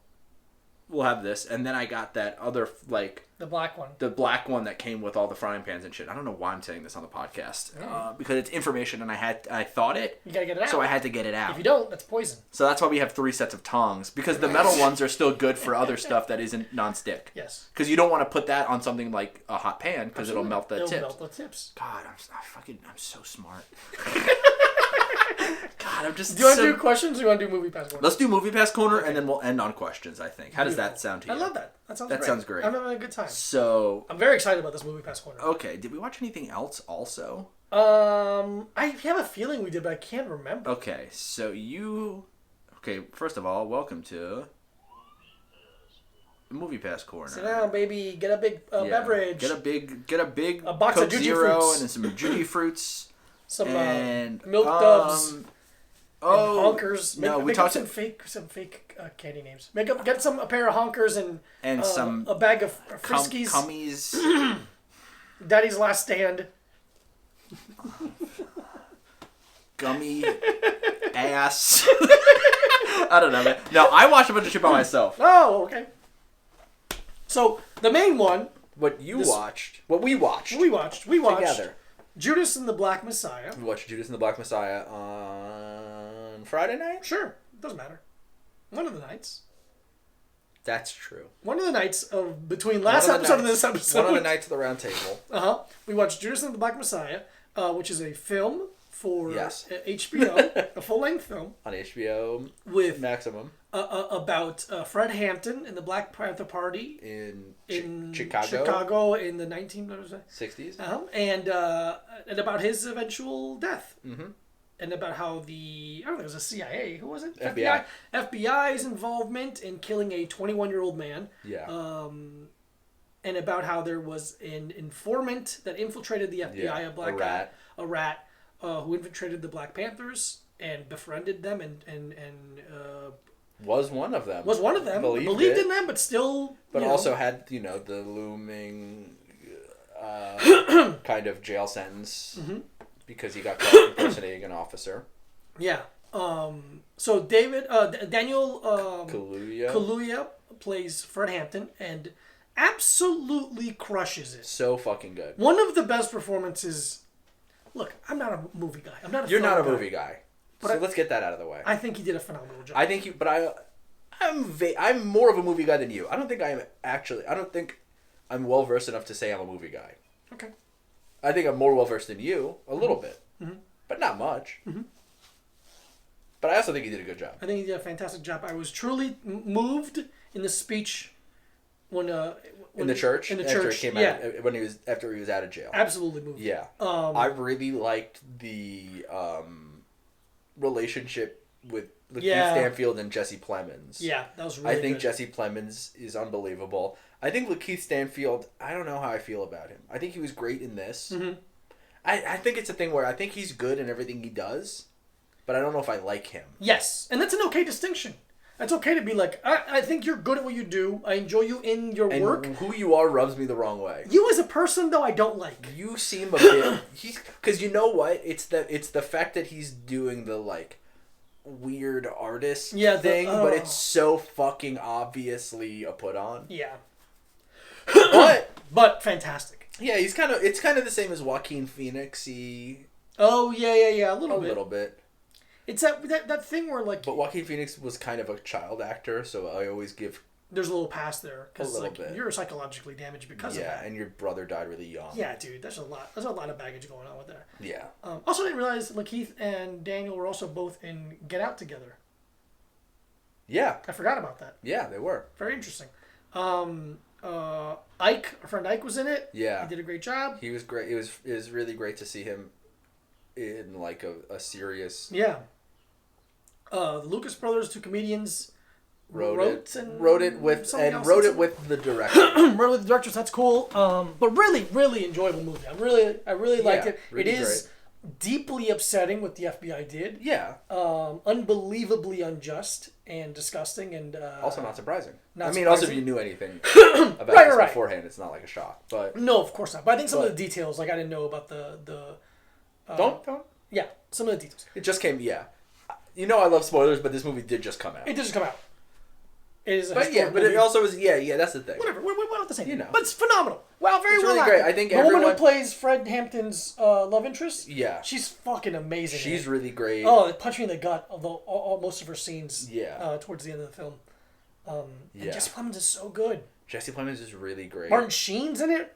we'll have this. And then I got that other, like... The black one. The black one that came with all the frying pans and shit. I don't know why I'm saying this on the podcast. Because it's information, and I thought it. You gotta get it out. So I had to get it out. If you don't, that's poison. So that's why we have 3 sets of tongs. Because the metal ones are still good for other stuff that isn't non-stick. Yes. Because you don't want to put that on something like a hot pan, because it'll melt the tips. It'll melt the tips. God, I'm so smart. God, I'm just... Do you want to do questions, or do you want to do Movie Pass Corner? Let's do Movie Pass Corner, and then we'll end on questions, I think. How does that sound to you? I love that. That sounds great. I'm having a good time. So... I'm very excited about this Movie Pass Corner. Okay, did we watch anything else also? I have a feeling we did, but I can't remember. Okay, so you... Okay, first of all, welcome to... Movie Pass Corner. Sit down, baby. Get a big beverage. Get a big a box Coke of Juji Zero fruits. and some Juji fruits. Some and, milk doves. And honkers. We talked some fake candy names. Get a pair of honkers and some a bag of Friskies. Cummies. Daddy's Last Stand. Gummy ass. I don't know, man. No, I watched a bunch of shit by myself. Oh, okay. So the main one. What we watched together. Judas and the Black Messiah. We watched Judas and the Black Messiah on Friday night? Sure. Doesn't matter. One of the nights. That's true. One of the nights of between last episode and this episode. One of the nights of the round table. We watched Judas and the Black Messiah, which is a film for HBO, a full-length film. On HBO with Maximum. About Fred Hampton and the Black Panther Party in Chicago in the 60s. And about his eventual death. Mm-hmm. And about how I don't think it was a CIA. Who was it? FBI. FBI's involvement in killing a 21-year-old man. Yeah. And about how there was an informant that infiltrated the FBI, a black guy, a rat, who infiltrated the Black Panthers and befriended them and was one of them. Believed in them, but still... But also had, the looming kind of jail sentence because he got caught impersonating an officer. Yeah. So Daniel Kaluuya plays Fred Hampton and absolutely crushes it. So fucking good. One of the best performances... Look, I'm not a movie guy. You're not a movie guy. So let's get that out of the way. I think he did a phenomenal job. I'm more of a movie guy than you. I don't think I'm well versed enough to say I'm a movie guy. Okay. I think I'm more well versed than you, a little bit, but not much. Mm-hmm. But I also think he did a good job. I think he did a fantastic job. I was truly moved in the speech when in the church after it came out after he was out of jail. Absolutely moved. Yeah. I really liked the relationship with Lakeith Stanfield and Jesse Plemons. Yeah, that was really good. I think Jesse Plemons is unbelievable. I think Lakeith Stanfield, I don't know how I feel about him. I think he was great in this. Mm-hmm. I think it's a thing where I think he's good in everything he does, but I don't know if I like him. Yes, and that's an okay distinction. It's okay to be like, I think you're good at what you do. I enjoy you in your work. Who you are rubs me the wrong way. You as a person, though, I don't like. You seem a bit... Because you know what? It's the fact that he's doing the, like, weird artist thing, but it's so fucking obviously a put-on. Yeah. But fantastic. Yeah, it's kind of the same as Joaquin Phoenix-y. Oh yeah, a little bit. It's that thing where like. But Joaquin Phoenix was kind of a child actor, so I always give. There's a little pass there because like bit. You're psychologically damaged because of that. Yeah, and your brother died really young. Yeah, dude, there's a lot of baggage going on with that. Yeah. Also, didn't realize Lakeith and Daniel were also both in Get Out together. Yeah. I forgot about that. Yeah, they were. Very interesting. Ike, our friend Ike, was in it. Yeah. He did a great job. He was great. It was really great to see him in like a serious. Yeah. The Lucas brothers, two comedians. Wrote it with the director. Wrote with the directors. That's cool. But really, really enjoyable movie. I really liked it. Really it is deeply upsetting what the FBI did. Yeah. Unbelievably unjust and disgusting and also not surprising. Surprising. Also if you knew anything about this beforehand, it's not like a shock. But no, of course not. But I think some of the details, like I didn't know about the don't. Yeah, some of the details. It just came. Yeah. You know I love spoilers, but this movie did just come out. It did just come out. It is but it also was that's the thing. Whatever, we're not the same. You know, but it's phenomenal. Wow, very well. Really great. I think the woman who plays Fred Hampton's love interest. Yeah, she's fucking amazing. She's really great. Oh, it punched me in the gut. Although most of her scenes. Yeah. Towards the end of the film. And Jesse Plemons is so good. Jesse Plemons is really great. Martin Sheen's in it.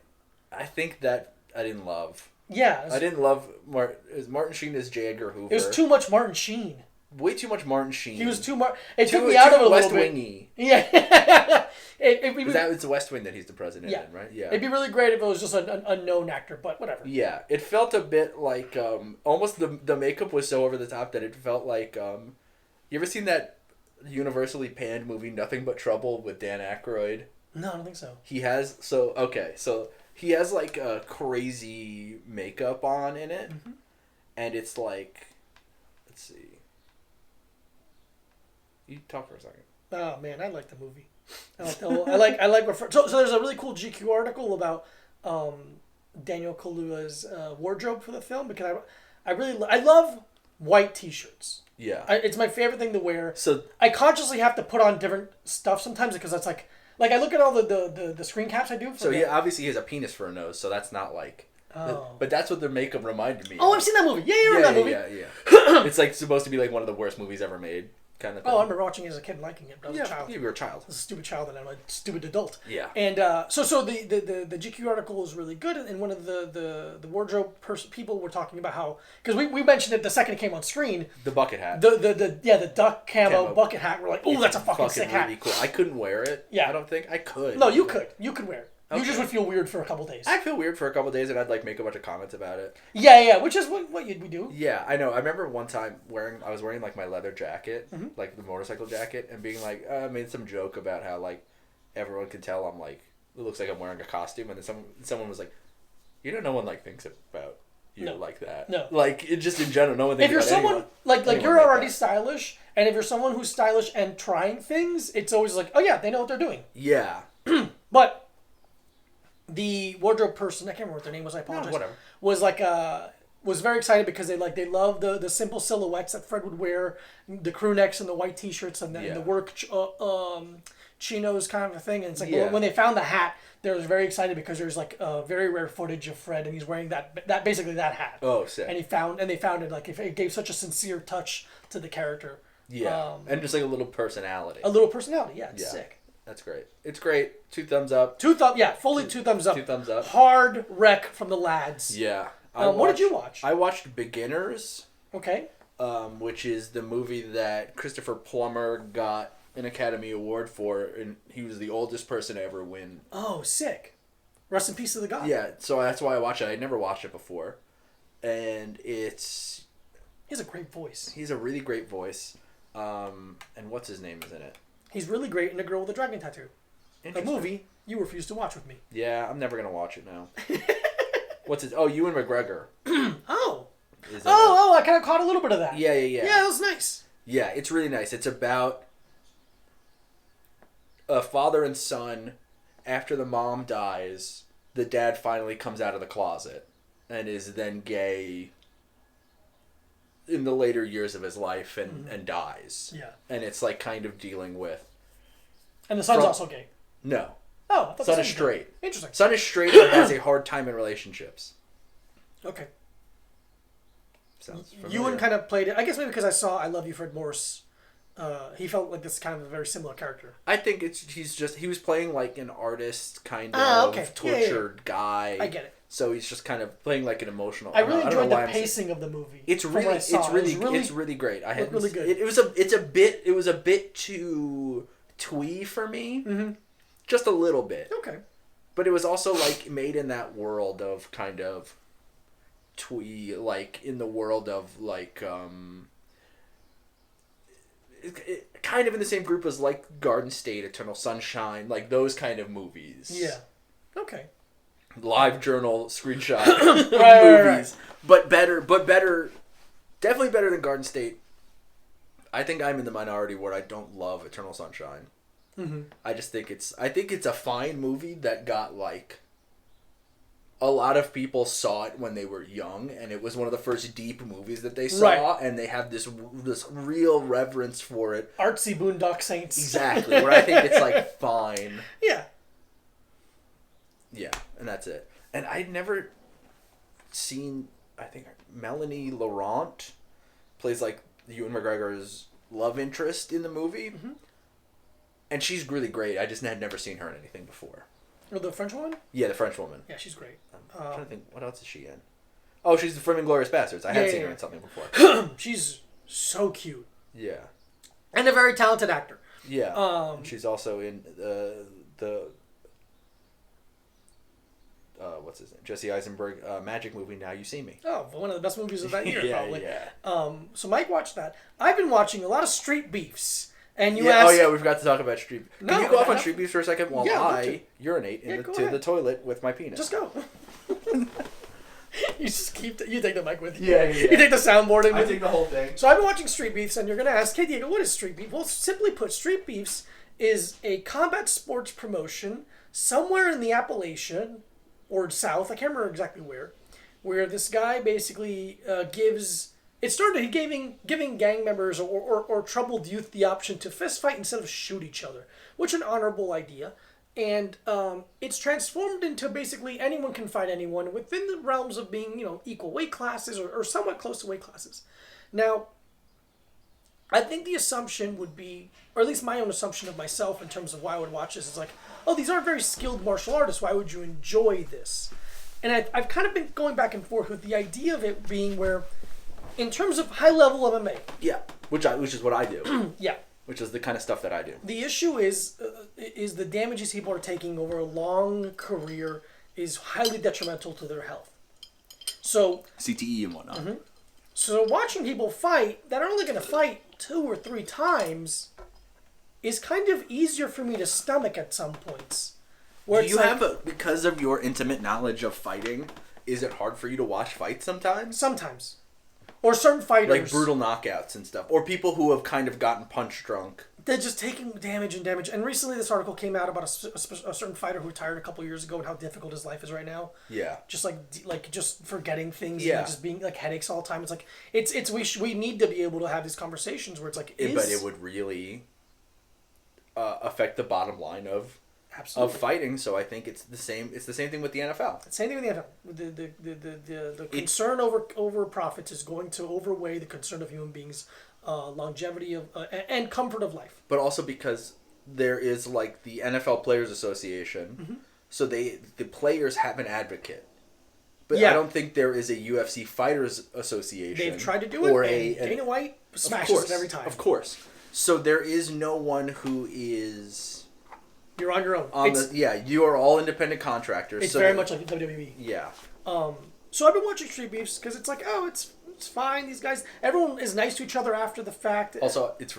I think that I didn't love. Yeah, I didn't love Martin Sheen as J. Edgar Hoover. It was too much Martin Sheen. Way too much Martin Sheen. He was too much. It took me out of it a little bit. West Wingy. Yeah. It's the West Wing that he's the president in, right? Yeah. It'd be really great if it was just an unknown actor, but whatever. Yeah. It felt a bit like almost the makeup was so over the top that it felt like you ever seen that universally panned movie Nothing But Trouble with Dan Aykroyd? No, I don't think so. He has he has like a crazy makeup on in it, and it's like, let's see. You talk for a second. Oh man, I like the movie. I like so there's a really cool GQ article about Daniel Kaluuya's wardrobe for the film because I love white T-shirts. Yeah, it's my favorite thing to wear. So I consciously have to put on different stuff sometimes because that's like I look at all the screen caps I do. So obviously he has a penis for a nose, so that's not like. Oh. But that's what the makeup reminded me. Oh, I've seen that movie. Yeah, you're in that movie. Yeah. It's like supposed to be like one of the worst movies ever made. Kind of thing. Oh, I remember watching it as a kid and liking it. But I was a child. You were a child. I was a stupid child and I'm a stupid adult. Yeah. And so the GQ article is really good, and one of the wardrobe people were talking about how because we mentioned it the second it came on screen. The bucket hat. The duck camo bucket hat. We're like, oh, that's a fucking sick hat. Really cool. I couldn't wear it. Yeah. I don't think I could. No, you could. You could wear it. Okay. You just would feel weird for a couple days. I'd feel weird for a couple days, and I'd like make a bunch of comments about it. Yeah, which is what we do. Yeah, I know. I remember one time I was wearing like my leather jacket, like the motorcycle jacket, and being like, I made some joke about how like everyone could tell I'm like it looks like I'm wearing a costume, and then someone was like, you know, no one like thinks about you like that. No, like it just in general, no one thinks. If you're about someone anyone, like you're already stylish, and if you're someone who's stylish and trying things, it's always like, oh yeah, they know what they're doing. Yeah, but. The wardrobe person, I can't remember what their name was. I apologize. No, whatever. Was very excited because they love the simple silhouettes that Fred would wear, the crew necks and the white T-shirts and the work chinos kind of a thing. And it's like when they found the hat, they were very excited because there's like very rare footage of Fred and he's wearing that basically that hat. Oh, sick. And they found it like it gave such a sincere touch to the character. Yeah, and just like a little personality. Yeah, it's sick. That's great. It's great. 2 thumbs up. Fully 2 thumbs up. 2 thumbs up. Hard wreck from the lads. Yeah. What did you watch? I watched Beginners. Okay. Which is the movie that Christopher Plummer got an Academy Award for, and he was the oldest person to ever win. Oh, sick. Rest in peace to the god. Yeah, so that's why I watched it. I never watched it before. And it's... He has a great voice. He's a really great voice. And what's his name is in it? He's really great in A Girl with a Dragon Tattoo. A movie you refused to watch with me. Yeah, I'm never going to watch it now. What's it? Oh, Ewan McGregor. Oh. I kind of caught a little bit of that. Yeah. Yeah, that was nice. Yeah, it's really nice. It's about a father and son. After the mom dies, the dad finally comes out of the closet and is then gay in the later years of his life and dies. Yeah. And it's like kind of dealing with... And the son's also gay? No. Oh, I thought son is straight. Interesting. Son is straight and has a hard time in relationships. Okay. sounds familiar. Ewan kind of played it. I guess maybe because I saw I Love You, Fred Morris. He felt like this kind of a very similar character. I think he was playing like an artist kind of tortured guy. I get it. So he's just kind of playing like an emotional. I really enjoyed the pacing of the movie. It's really great. Really good. It was a bit too twee for me. Mm-hmm. Just a little bit. Okay. But it was also like made in that world of kind of twee, like in the world of like kind of in the same group as like Garden State, Eternal Sunshine, like those kind of movies. Yeah. Okay. Live journal screenshot movies, right. But better, definitely better than Garden State. I think I'm in the minority where I don't love Eternal Sunshine. Mm-hmm. I think it's a fine movie that got like a lot of people saw it when they were young, and it was one of the first deep movies that they saw, right. And they have this real reverence for it. Artsy Boondock Saints. Exactly, where I think it's like fine. Yeah. Yeah, and that's it. And I'd never seen, I think Melanie Laurent plays like Ewan McGregor's love interest in the movie. Mm-hmm. And she's really great. I just had never seen her in anything before. Or the French woman? Yeah, the French woman. Yeah, she's great. I'm trying to think, what else is she in? Oh, she's from Inglourious Basterds. I had seen her in something before. She's so cute. Yeah. And a very talented actor. Yeah. And she's also in the what's his name? Jesse Eisenberg magic movie, Now You See Me. Oh, one of the best movies of that year, probably. Yeah. So Mike watched that. I've been watching a lot of Street Beefs. And you asked... Oh, yeah, we forgot to talk about Street Beefs. Can you go off on Street Beefs for a second while I urinate into the toilet with my penis? Just go. You just you take the mic with you. Yeah. You take the soundboard in with you. I take the whole thing. So I've been watching Street Beefs, and you're going to ask, hey, Diego, what is Street Beef? Well, simply put, Street Beefs is a combat sports promotion somewhere in the Appalachian or South, I can't remember exactly where this guy basically gives... It started giving gang members or troubled youth the option to fist fight instead of shoot each other, which is an honorable idea. And it's transformed into basically anyone can fight anyone within the realms of being, equal weight classes or somewhat close to weight classes. Now, I think the assumption would be, or at least my own assumption of myself in terms of why I would watch this is like, oh, these aren't very skilled martial artists. Why would you enjoy this? And I've kind of been going back and forth with the idea of it being where, in terms of high-level MMA... Yeah, which is what I do. Yeah. Which is the kind of stuff that I do. The issue is the damages people are taking over a long career is highly detrimental to their health. So... CTE and whatnot. Mm-hmm. So watching people fight that are only going to fight 2 or 3 times is kind of easier for me to stomach at some points. Where do you have because of your intimate knowledge of fighting, is it hard for you to watch fights sometimes? Sometimes. Or certain fighters. Like brutal knockouts and stuff. Or people who have kind of gotten punch drunk. They're just taking damage and damage. And recently this article came out about a certain fighter who retired a couple years ago and how difficult his life is right now. Yeah. Just like just forgetting things. Yeah. And just being like headaches all the time. It's like, we need to be able to have these conversations where it's like, but it would really affect the bottom line of... Absolutely. Of fighting, so I think it's the same thing with the NFL. Same thing with the NFL. The concern over profits is going to overweigh the concern of human beings' longevity of and comfort of life. But also because there is like the NFL Players Association, mm-hmm. so the players have an advocate. But I don't think there is a UFC Fighters Association. They've tried to do it, or Dana White smashes it every time. Of course. So there is no one who is... You're on your own. You are all independent contractors. It's very much like WWE. Yeah. So I've been watching Street Beefs because it's like, oh, it's fine. These guys, everyone is nice to each other after the fact. Also, it's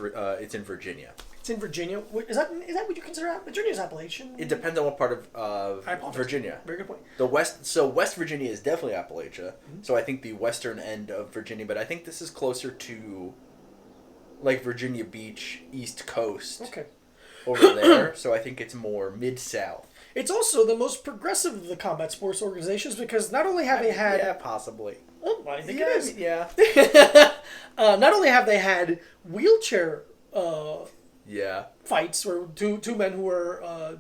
in Virginia. It's in Virginia. Is that what you consider Virginia's Appalachian? It depends on what part of Virginia. Very good point. West Virginia is definitely Appalachia. Mm-hmm. So I think the western end of Virginia, but I think this is closer to like Virginia Beach, East Coast. Okay. Over there, so I think it's more mid-south. It's also the most progressive of the combat sports organizations because not only have they had... Yeah, possibly. Oh, I think it is. Yeah. Not only have they had wheelchair fights where two men who were...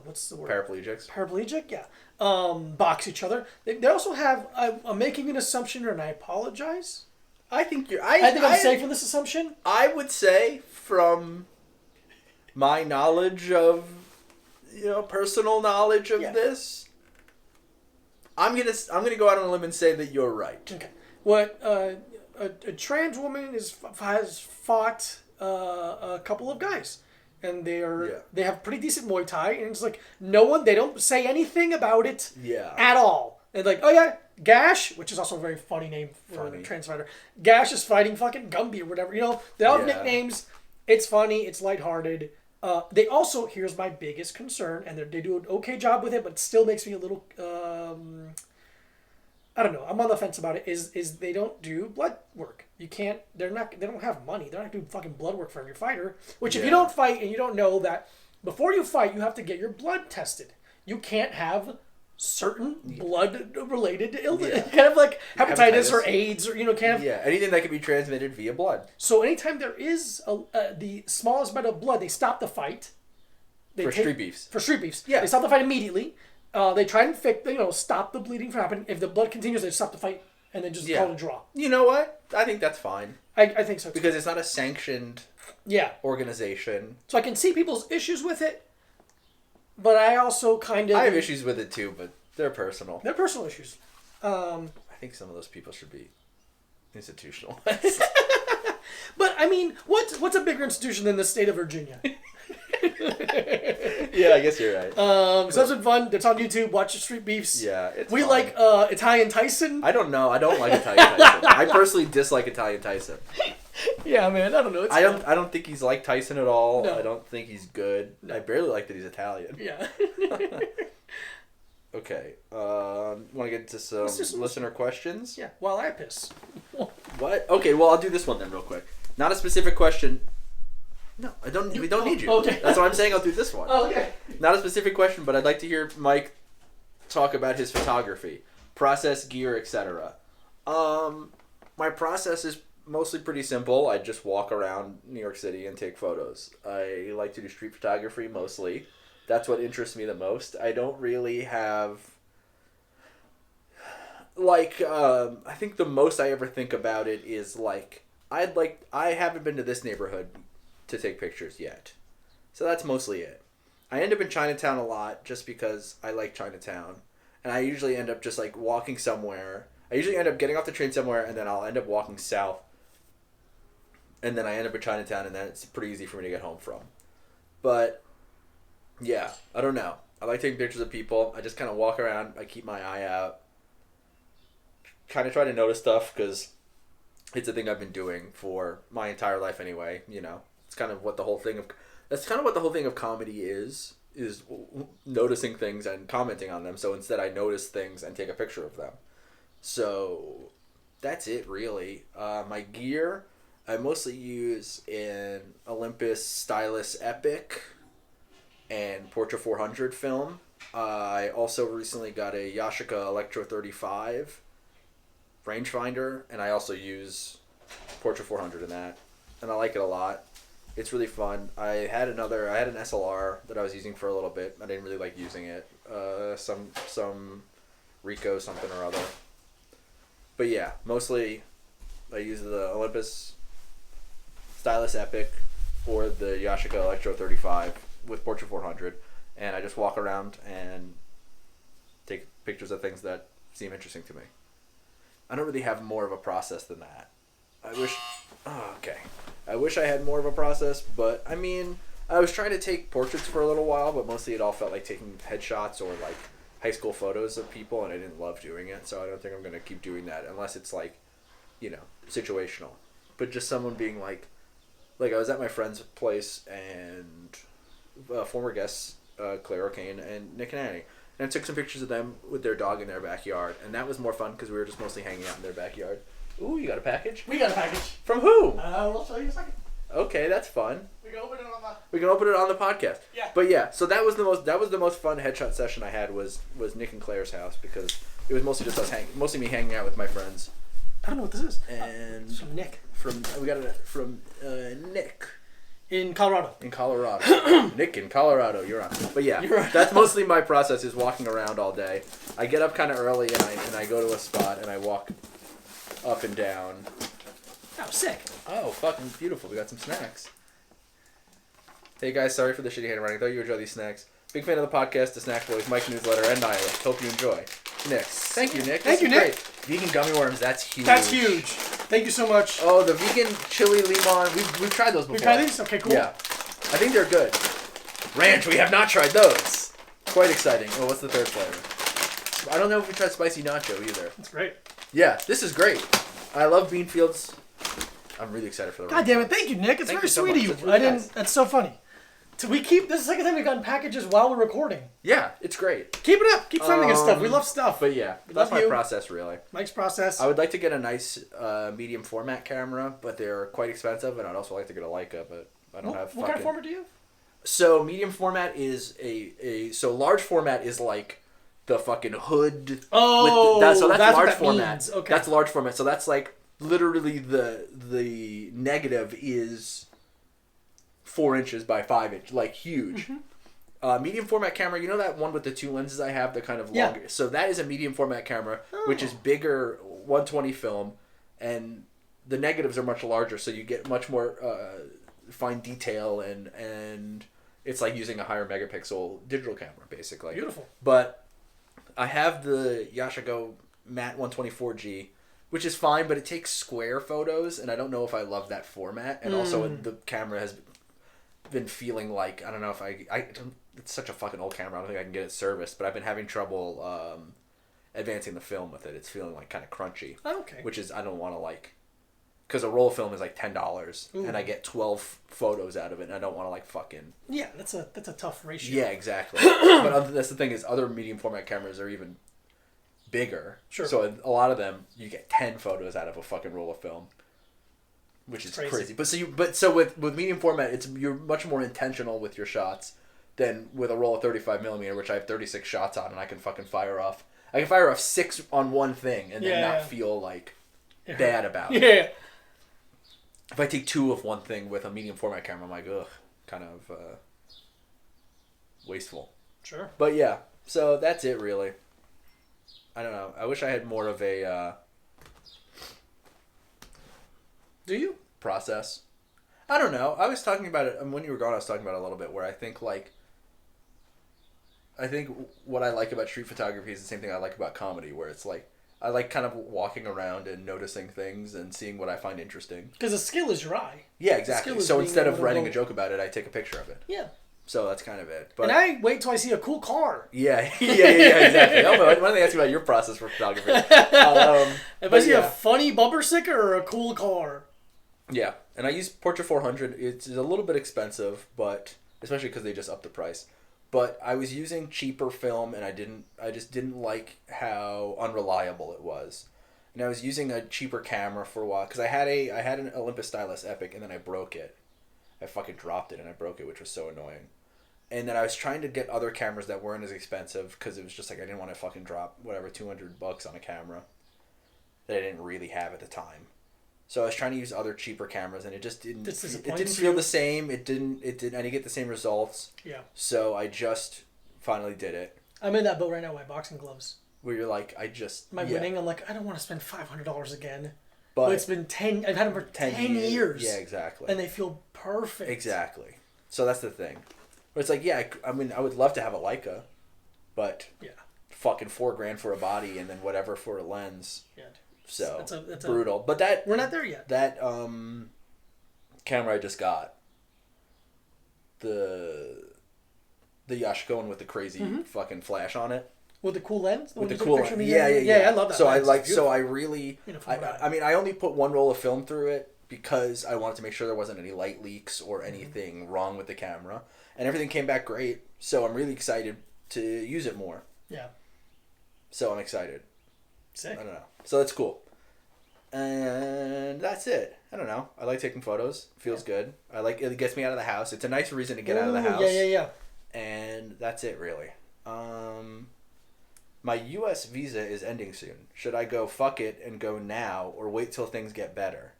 what's the word? Paraplegics. Paraplegic, yeah. box each other. They also have I'm making an assumption, and I apologize. I think you're. I think I'm safe in this assumption. I would say from my knowledge of, personal knowledge of this, I'm gonna go out on a limb and say that you're right. Okay. What a trans woman has fought a couple of guys, and they have pretty decent Muay Thai, and it's like they don't say anything about it at all. And like, oh yeah, Gash, which is also a very funny name for a trans fighter. Gash is fighting fucking Gumby or whatever. They all have nicknames. It's funny. It's lighthearted. They also, here's my biggest concern, and they do an okay job with it, but it still makes me a little, I don't know. I'm on the fence about it. Is they don't do blood work. They don't have money. They're not doing fucking blood work for every fighter. Which if you don't fight and you don't know that before you fight, you have to get your blood tested. You can't have certain blood related illness, kind of like hepatitis or AIDS or anything that can be transmitted via blood. So anytime there is the smallest bit of blood, they stop the fight. Street beefs. For street beefs, they stop the fight immediately. They try and stop the bleeding from happening. If the blood continues, they stop the fight and then just call it a draw. You know what? I think that's fine. I think so too. Because it's not a sanctioned organization. So I can see people's issues with it. But I also kind of... I have issues with it too, but they're personal. They're personal issues. I think some of those people should be institutionalized. But, I mean, what's a bigger institution than the state of Virginia? Yeah, I guess you're right. So that's been fun. It's on YouTube. Watch the Street Beefs. Yeah, it's We fun. like Italian Tyson. I don't know. I don't like Italian Tyson. I personally dislike Italian Tyson. Yeah, man. I don't know. I don't think he's like Tyson at all. No. I don't think he's good. No. I barely like that he's Italian. Yeah. Okay. Want to get into some listener questions? Yeah. While I piss. What? Okay. Well, I'll do this one then, real quick. Not a specific question. No, I don't. We don't need you. Okay. That's what I'm saying. I'll do this one. Oh, okay. Not a specific question, but I'd like to hear Mike talk about his photography, process, gear, etc. My process is mostly pretty simple. I just walk around New York City and take photos. I like to do street photography mostly. That's what interests me the most. I don't really have... I think the most I ever think about it is, I haven't been to this neighborhood to take pictures yet. So that's mostly it. I end up in Chinatown a lot just because I like Chinatown. And I usually end up just, walking somewhere. I usually end up getting off the train somewhere, and then I'll end up walking south. And then I end up in Chinatown, and then it's pretty easy for me to get home from. But, yeah, I don't know. I like taking pictures of people. I just kind of walk around. I keep my eye out. Kind of try to notice stuff, because it's a thing I've been doing for my entire life anyway, It's kind of what the whole thing of comedy is noticing things and commenting on them. So instead I notice things and take a picture of them. So that's it, really. My gear, I mostly use an Olympus Stylus Epic and Portra 400 film. I also recently got a Yashica Electro 35 rangefinder, and I also use Portra 400 in that, and I like it a lot. It's really fun. I had an SLR that I was using for a little bit. I didn't really like using it. Some Ricoh something or other. But yeah, mostly I use the Olympus Stylus Epic or the Yashica Electro 35 with Portra 400, and I just walk around and take pictures of things that seem interesting to me. I don't really have more of a process than that. I wish I had more of a process, but I mean, I was trying to take portraits for a little while, but mostly it all felt like taking headshots or high school photos of people, and I didn't love doing it, so I don't think I'm going to keep doing that unless it's situational. But just someone being like I was at my friend's place, and former guests, Claire O'Kane and Nick and Annie, and I took some pictures of them with their dog in their backyard, and that was more fun because we were just mostly hanging out in their backyard. Ooh, you got a package? We got a package. From who? I'll show you in a second. Okay, that's fun. We can open it on the podcast. Yeah. But yeah, so that was the most fun headshot session I had was Nick and Claire's house, because it was mostly just mostly me hanging out with my friends. I don't know what this is. And it's from Nick. We got it from Nick. In Colorado. In Colorado. Nick, in Colorado, you're on. But yeah, that's mostly my process is walking around all day. I get up kind of early and I go to a spot and I walk up and down. Oh, sick. Oh, fucking beautiful. We got some snacks. Hey guys, sorry for the shitty handwriting. I thought you would enjoy these snacks. Big fan of the podcast, the Snack Boys, Mike Newsletter, and Nihilist. Hope you enjoy. Nick. Thank you, Nick. Thank you, Nick. Vegan gummy worms, that's huge. That's huge. Thank you so much. Oh, the vegan chili limon. We've tried those before. We tried these? Okay, cool. Yeah. I think they're good. Ranch, we have not tried those. Quite exciting. Oh, what's the third flavor? I don't know if we tried spicy nacho either. That's great. Yeah, this is great. I love Beanfields. I'm really excited for the God damn it. Thank you, Nick. It's very sweet of you. Really nice. That's so funny. This is the second time we've gotten packages while we're recording. Yeah, it's great. Keep it up. Keep sending us stuff. We love stuff. But yeah, that's my process, really. Mike's process. I would like to get a nice medium format camera, but they're quite expensive, and I'd also like to get a Leica, but I don't have. What kind of format do you have? So medium format is so large format is like the fucking hood. Oh, that's large format. Means. Okay. That's large format. So that's like literally the negative is 4 inches by 5 inch, like huge. Mm-hmm. Medium format camera, you know that one with the 2 lenses I have, the kind of longer. Yeah. So that is a medium format camera, which is bigger, 120 film, and the negatives are much larger, so you get much more fine detail, and it's like using a higher megapixel digital camera, basically. Beautiful. But I have the Yashigo Matte 124G, which is fine, but it takes square photos, and I don't know if I love that format. And also, the camera has been feeling like, I don't know if it's such a fucking old camera, I don't think I can get it serviced, but I've been having trouble advancing the film with it. It's feeling like kind of crunchy. Oh, okay. Which is, I don't want to like, because a roll of film is like $10, and I get 12 photos out of it, and I don't want to like fucking... Yeah, that's a tough ratio. Yeah, exactly. But that's the thing is, other medium format cameras are even bigger. Sure. So a lot of them, you get 10 photos out of a fucking roll of film, which is crazy. But so with medium format, you're much more intentional with your shots than with a roll of 35mm, which I have 36 shots on, and I can fucking fire off. I can fire off 6 on one thing and then not feel like bad about it. Yeah. If I take 2 of one thing with a medium format camera, I'm like, ugh, kind of wasteful. Sure. But yeah, so that's it really. I don't know. I wish I had more of a... Do you? Process. I don't know. I was talking about it... when you were gone, I was talking about it a little bit, where I think what I like about street photography is the same thing I like about comedy, where it's like, I like kind of walking around and noticing things and seeing what I find interesting. Because the skill is your eye. Yeah, exactly. So instead of writing a joke about it, I take a picture of it. Yeah. So that's kind of it. But and I wait till I see a cool car. Yeah, exactly. Why don't they ask you about your process for photography? If I see a funny bumper sticker or a cool car. Yeah, and I use Portra 400. It's a little bit expensive, but especially because they just upped the price. But I was using cheaper film, and I just didn't like how unreliable it was. And I was using a cheaper camera for a while because I had an Olympus Stylus Epic, and then I broke it. I fucking dropped it and I broke it, which was so annoying. And then I was trying to get other cameras that weren't as expensive because it was just like I didn't want to fucking drop whatever $200 on a camera that I didn't really have at the time. So I was trying to use other cheaper cameras, and it just didn't. It didn't feel the same. It didn't. I didn't get the same results. Yeah. So I just finally did it. I'm in that boat right now. My boxing gloves. Where you're like, winning. I'm like, I don't want to spend $500 again. But it's been 10. I've had them for 10 years. Yeah, exactly. And they feel perfect. Exactly. So that's the thing. But it's like, yeah, I mean, I would love to have a Leica, but fucking $4,000 for a body and then whatever for a lens. Yeah. So that's brutal. But that we're not there yet. That camera I just got, the Yashigo with the crazy fucking flash on it. With the cool lens? With the cool lens. Yeah, I love that. So lens. I mean, I only put one roll of film through it because I wanted to make sure there wasn't any light leaks or anything wrong with the camera. And everything came back great. So I'm really excited to use it more. Yeah. So I'm excited. Sick. I don't know. So that's cool. And that's it. I don't know. I like taking photos. Feels good. It gets me out of the house. It's a nice reason to get out of the house. Yeah. And that's it, really. My U.S. visa is ending soon. Should I go fuck it and go now, or wait till things get better?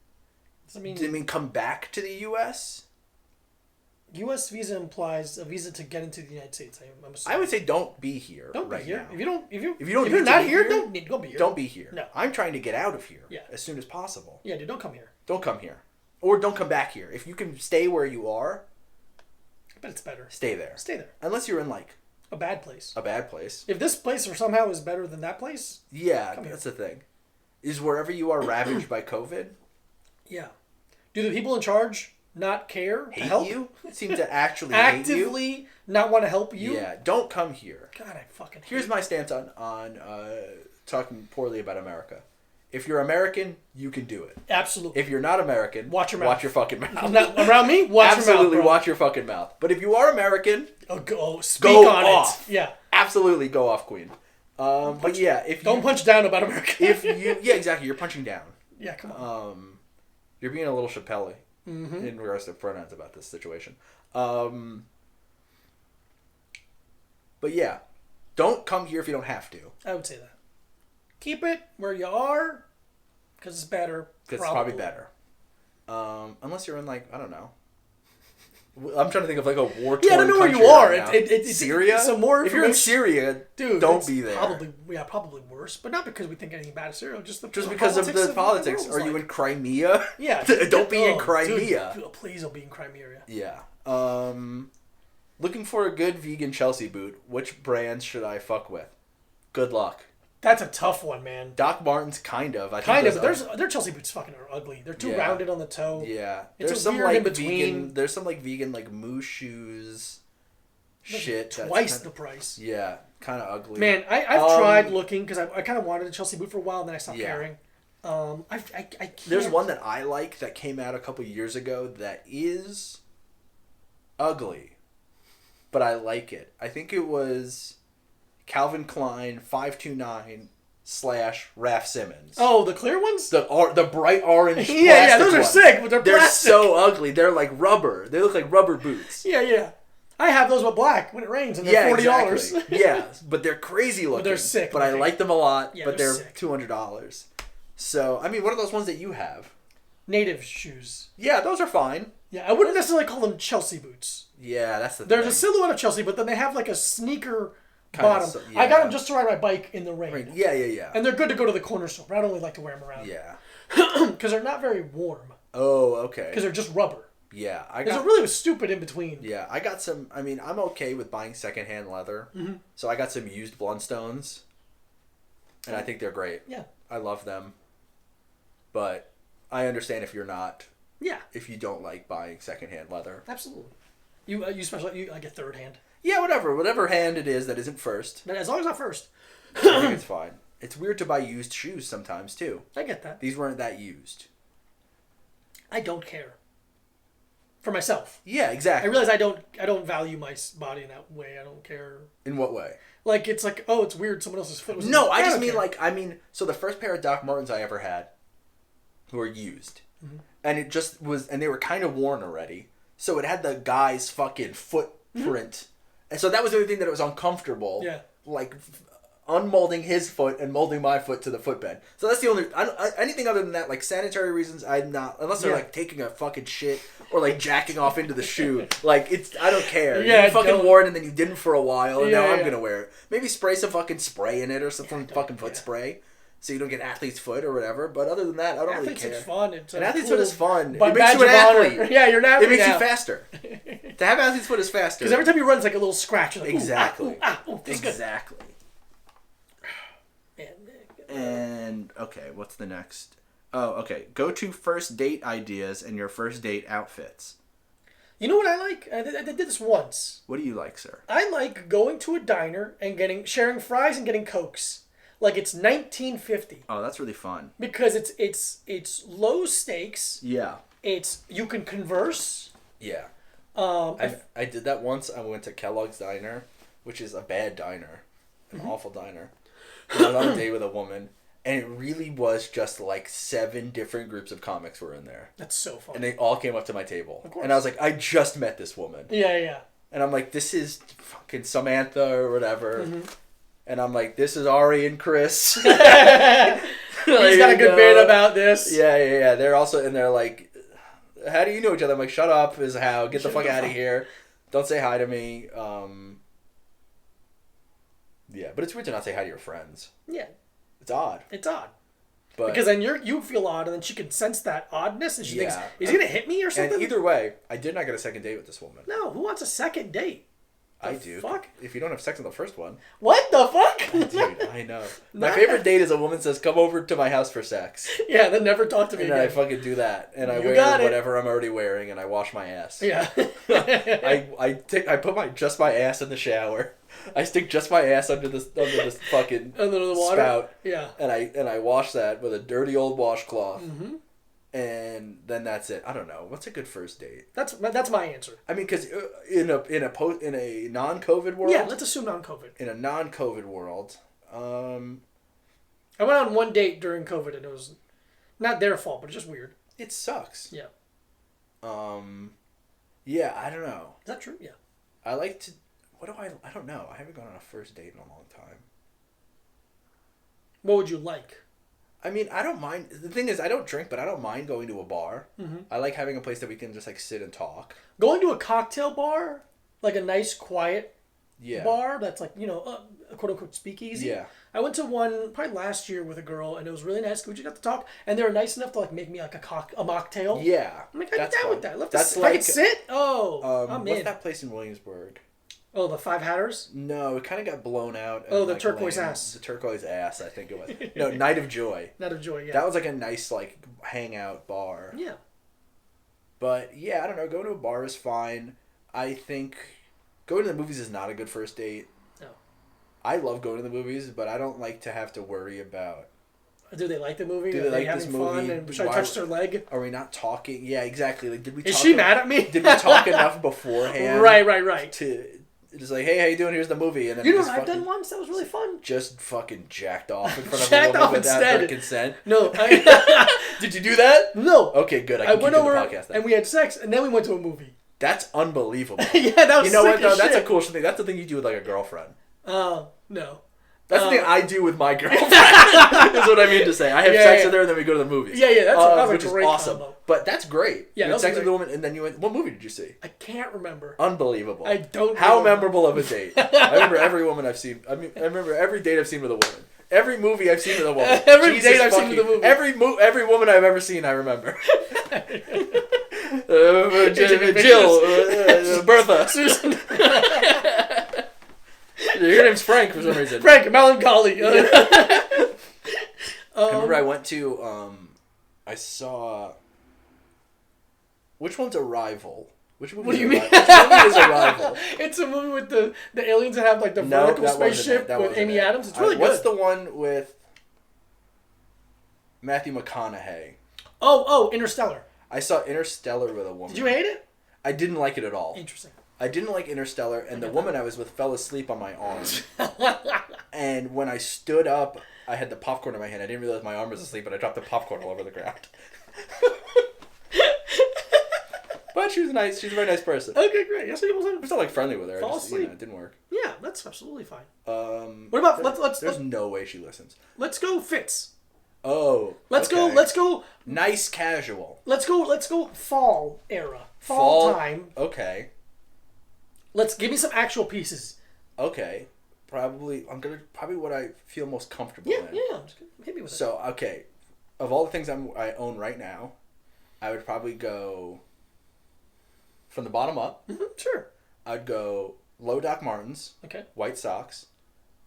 Do you mean come back to the U.S.? U.S. visa implies a visa to get into the United States. I'm assuming. I would say don't be here. Don't right be here. now. If you're not here, don't be here. Don't be here. No. I'm trying to get out of here. Yeah. As soon as possible. Yeah, dude, don't come here. Don't come here, or don't come back here. If you can stay where you are, but it's better. Stay there. Stay there. Unless you're in like a bad place. A bad place. If this place or somehow is better than that place, yeah, that's the thing. Is wherever you are ravaged by COVID? Yeah. Do the people in charge not care hate to help you? Seem to actually actively hate you? Not want to help you? Yeah, don't come here. God, I fucking. Here's my stance on talking poorly about America. If you're American, you can do it. Absolutely. If you're not American, watch your mouth. Watch your fucking mouth. Not around me, watch your mouth. Absolutely, watch your fucking mouth. But if you are American, speak on off. It. Yeah. Absolutely, go off, Queen. But yeah, if don't punch down about America. Yeah, exactly. You're punching down. Yeah, come on. You're being a little Chappelle in regards to pronouns about this situation. But yeah, don't come here if you don't have to. I would say that. Keep it where you are, because it's better. Because it's probably better. Unless you're in like, I don't know. I'm trying to think of like a war-torn country. Yeah, I don't know where you are. Right it's Syria? Some more if you're in Syria, dude, don't be there. Probably worse. But not because we think anything bad of Syria. Just because of the politics. Are you in Crimea? Yeah. Don't be in Crimea. Dude, please don't be in Crimea. Yeah. Looking for a good vegan Chelsea boot. Which brands should I fuck with? Good luck. That's a tough one, man. Doc Martens, kind of. Their Chelsea boots fucking are ugly. They're too rounded on the toe. Yeah. There's some like in between. Vegan, there's some like vegan like moose shoes. Shit. Twice the price. Yeah. Kind of ugly. Man, I've tried looking because I kind of wanted a Chelsea boot for a while and then I stopped caring. I can't. There's one that I like that came out a couple years ago that is ugly, but I like it. I think it was Calvin Klein 529 / Raf Simons. Oh, the clear ones? The bright orange. Yeah, those are sick, but they're plastic. They're so ugly. They're like rubber. They look like rubber boots. Yeah. I have those with black when it rains, and they're $40. Exactly. Yeah, but they're crazy looking. But they're sick. But I like them a lot. Yeah, but they're sick. $200. So I mean, what are those ones that you have? Native shoes. Yeah, those are fine. Yeah, I wouldn't necessarily call them Chelsea boots. Yeah, that's the There's thing. a silhouette of Chelsea, but then they have like a sneaker bottom. I got them just to ride my bike in the rain. Right. Yeah. And they're good to go to the corner store. But I don't really like to wear them around. Yeah. Because they're not very warm. Oh, okay. Because they're just rubber. Yeah, There's a really stupid in between. Yeah, I got some. I mean, I'm okay with buying secondhand leather. Mm-hmm. So I got some used Blundstones, and I think they're great. Yeah, I love them. But I understand if you're not. Yeah. If you don't like buying secondhand leather. Absolutely. You like a third hand. Yeah, whatever hand it is that isn't first. But as long as not first. I think it's fine. It's weird to buy used shoes sometimes too. I get that. These weren't that used. I don't care. For myself. Yeah, exactly. I realize I don't value my body in that way. I don't care. In what way? Like, it's like, oh, it's weird someone else's foot was... No, I just mean, so the first pair of Doc Martens I ever had were used. Mm-hmm. And it just was, and they were kind of worn already. So it had the guy's fucking footprint. Mm-hmm. And so that was the only thing that it was uncomfortable. Yeah. Like, unmolding his foot and molding my foot to the footbed. So that's the only... anything other than that, like sanitary reasons, I'm not... Unless they're like taking a fucking shit or like jacking off into the shoe. Like, it's... I don't care. Yeah, you fucking wore it and then you didn't for a while and now I'm gonna wear it. Maybe spray some fucking spray in it or some fucking foot spray. So you don't get athlete's foot or whatever. But other than that, I don't really care. Athlete's fun. An athlete's foot is fun. But it makes you an athlete. Yeah, you're an athlete. It makes you faster. To have athlete's foot is faster. Because every time you run, it's like a little scratch. Like, exactly. Exactly. And, okay, what's the next? Oh, okay. Go to first date ideas and your first date outfits. You know what I like? I did this once. What do you like, sir? I like going to a diner and sharing fries and getting Cokes. Like it's 1950. Oh, that's really fun. Because it's low stakes. Yeah. You can converse. Yeah. I did that once. I went to Kellogg's Diner, which is a bad diner. An awful diner. I was on a date with a woman, and it really was just like 7 different groups of comics were in there. That's so fun. And they all came up to my table. Of course. And I was like, I just met this woman. Yeah. And I'm like, this is fucking Samantha or whatever. Mm-hmm. And I'm like, this is Ari and Chris. He's got a good bit about this. Yeah. They're also, and they're like, how do you know each other? I'm like, shut up is how. Get the fuck out of here. Don't say hi to me. Yeah, but it's weird to not say hi to your friends. Yeah. It's odd. It's odd. But, because then you feel odd, and then she can sense that oddness, and she thinks, is he going to hit me or something? And either way, I did not get a second date with this woman. No, who wants a second date? I do. Fuck? If you don't have sex on the first one. What the fuck? Dude, I know. My favorite date is a woman says, come over to my house for sex. Yeah, then never talk to me again. And I fucking do that. And I wear whatever I'm already wearing, and I wash my ass. Yeah. I put just my ass in the shower. I stick just my ass under this fucking under the water? spout. Yeah. And I wash that with a dirty old washcloth. Mm-hmm. And then that's it. I don't know. What's a good first date? That's my answer. I mean, because in a non-COVID world. Yeah, let's assume non-COVID. In a non-COVID world, I went on one date during COVID, and it was not their fault, but it's just weird. It sucks. Yeah. Yeah, I don't know. Is that true? Yeah. I like to. I don't know. I haven't gone on a first date in a long time. What would you like? I mean, I don't mind. The thing is, I don't drink, but I don't mind going to a bar. Mm-hmm. I like having a place that we can just, like, sit and talk. Going to a cocktail bar, like a nice, quiet bar that's, like, a quote-unquote speakeasy. Yeah. I went to one probably last year with a girl, and it was really nice. We just got to talk, and they were nice enough to, like, make me, like, a mocktail. Yeah. I'm like, I get down with that. That's if I could sit, I'm what's in. that place in Williamsburg? Oh, the Five Hatters? No, it kind of got blown out. Oh, the Turquoise Ass. The Turquoise Ass, I think it was. No, Night of Joy. Night of Joy, yeah. That was like a nice, like, hangout bar. Yeah. But, yeah, I don't know. Going to a bar is fine. I think going to the movies is not a good first date. No. I love going to the movies, but I don't like to have to worry about... Do they like the movie? Do they like this movie? Fun? And should I touch their leg? Are we not talking? Yeah, exactly. Like, did we? Is she mad at me? Did we talk enough beforehand? Right. To just like, hey, how you doing? Here's the movie, and then you know what I've done once that was really fun. Just fucking jacked off in front of a woman without her consent. No, did you do that? No. Okay, good. I went over the podcast then. And we had sex, and then we went to a movie. That's unbelievable. Yeah, that was. You know what though? That's a cool thing. That's the thing you do with like a girlfriend. No. That's the thing I do with my girlfriend. Is what I mean to say. I have sex with her, and then we go to the movies. Yeah. That's which is awesome. Combo. But that's great. Yeah, you had sex with the woman, and then you went. What movie did you see? I can't remember. Unbelievable. I don't. How memorable of a date! I remember every woman I've seen. I remember every date I've seen with a woman. Every movie I've seen with a woman. Every date I've seen with a movie. Every woman I've ever seen, I remember. Jill, Bertha, Susan. Your name's Frank for some reason. Frank, melancholy. I remember I went to, I saw, which one's Arrival? Which movie? What do you mean? Which movie is Arrival? It's a movie with the aliens that have like the vertical spaceship with Amy Adams. It's really good. What's the one with Matthew McConaughey? Oh, Interstellar. I saw Interstellar with a woman. Did you hate it? I didn't like it at all. Interesting. I didn't like Interstellar, and the woman I was with fell asleep on my arm. And when I stood up, I had the popcorn in my hand. I didn't realize my arm was asleep, but I dropped the popcorn all over the ground. But she was nice. She's a very nice person. Okay, great. Yes, I was not like friendly with her. Fall asleep. It didn't work. Yeah, that's absolutely fine. What about There's no way she listens. Let's go fits. Oh. Let's go. Nice casual. Let's go fall era. Fall time. Okay. Let's give me some actual pieces. Okay. Probably what I feel most comfortable in. Yeah. Hit me with it. So, okay. Of all the things I own right now, I would probably go from the bottom up. Mm-hmm, sure. I'd go low Doc Martens. Okay. White socks.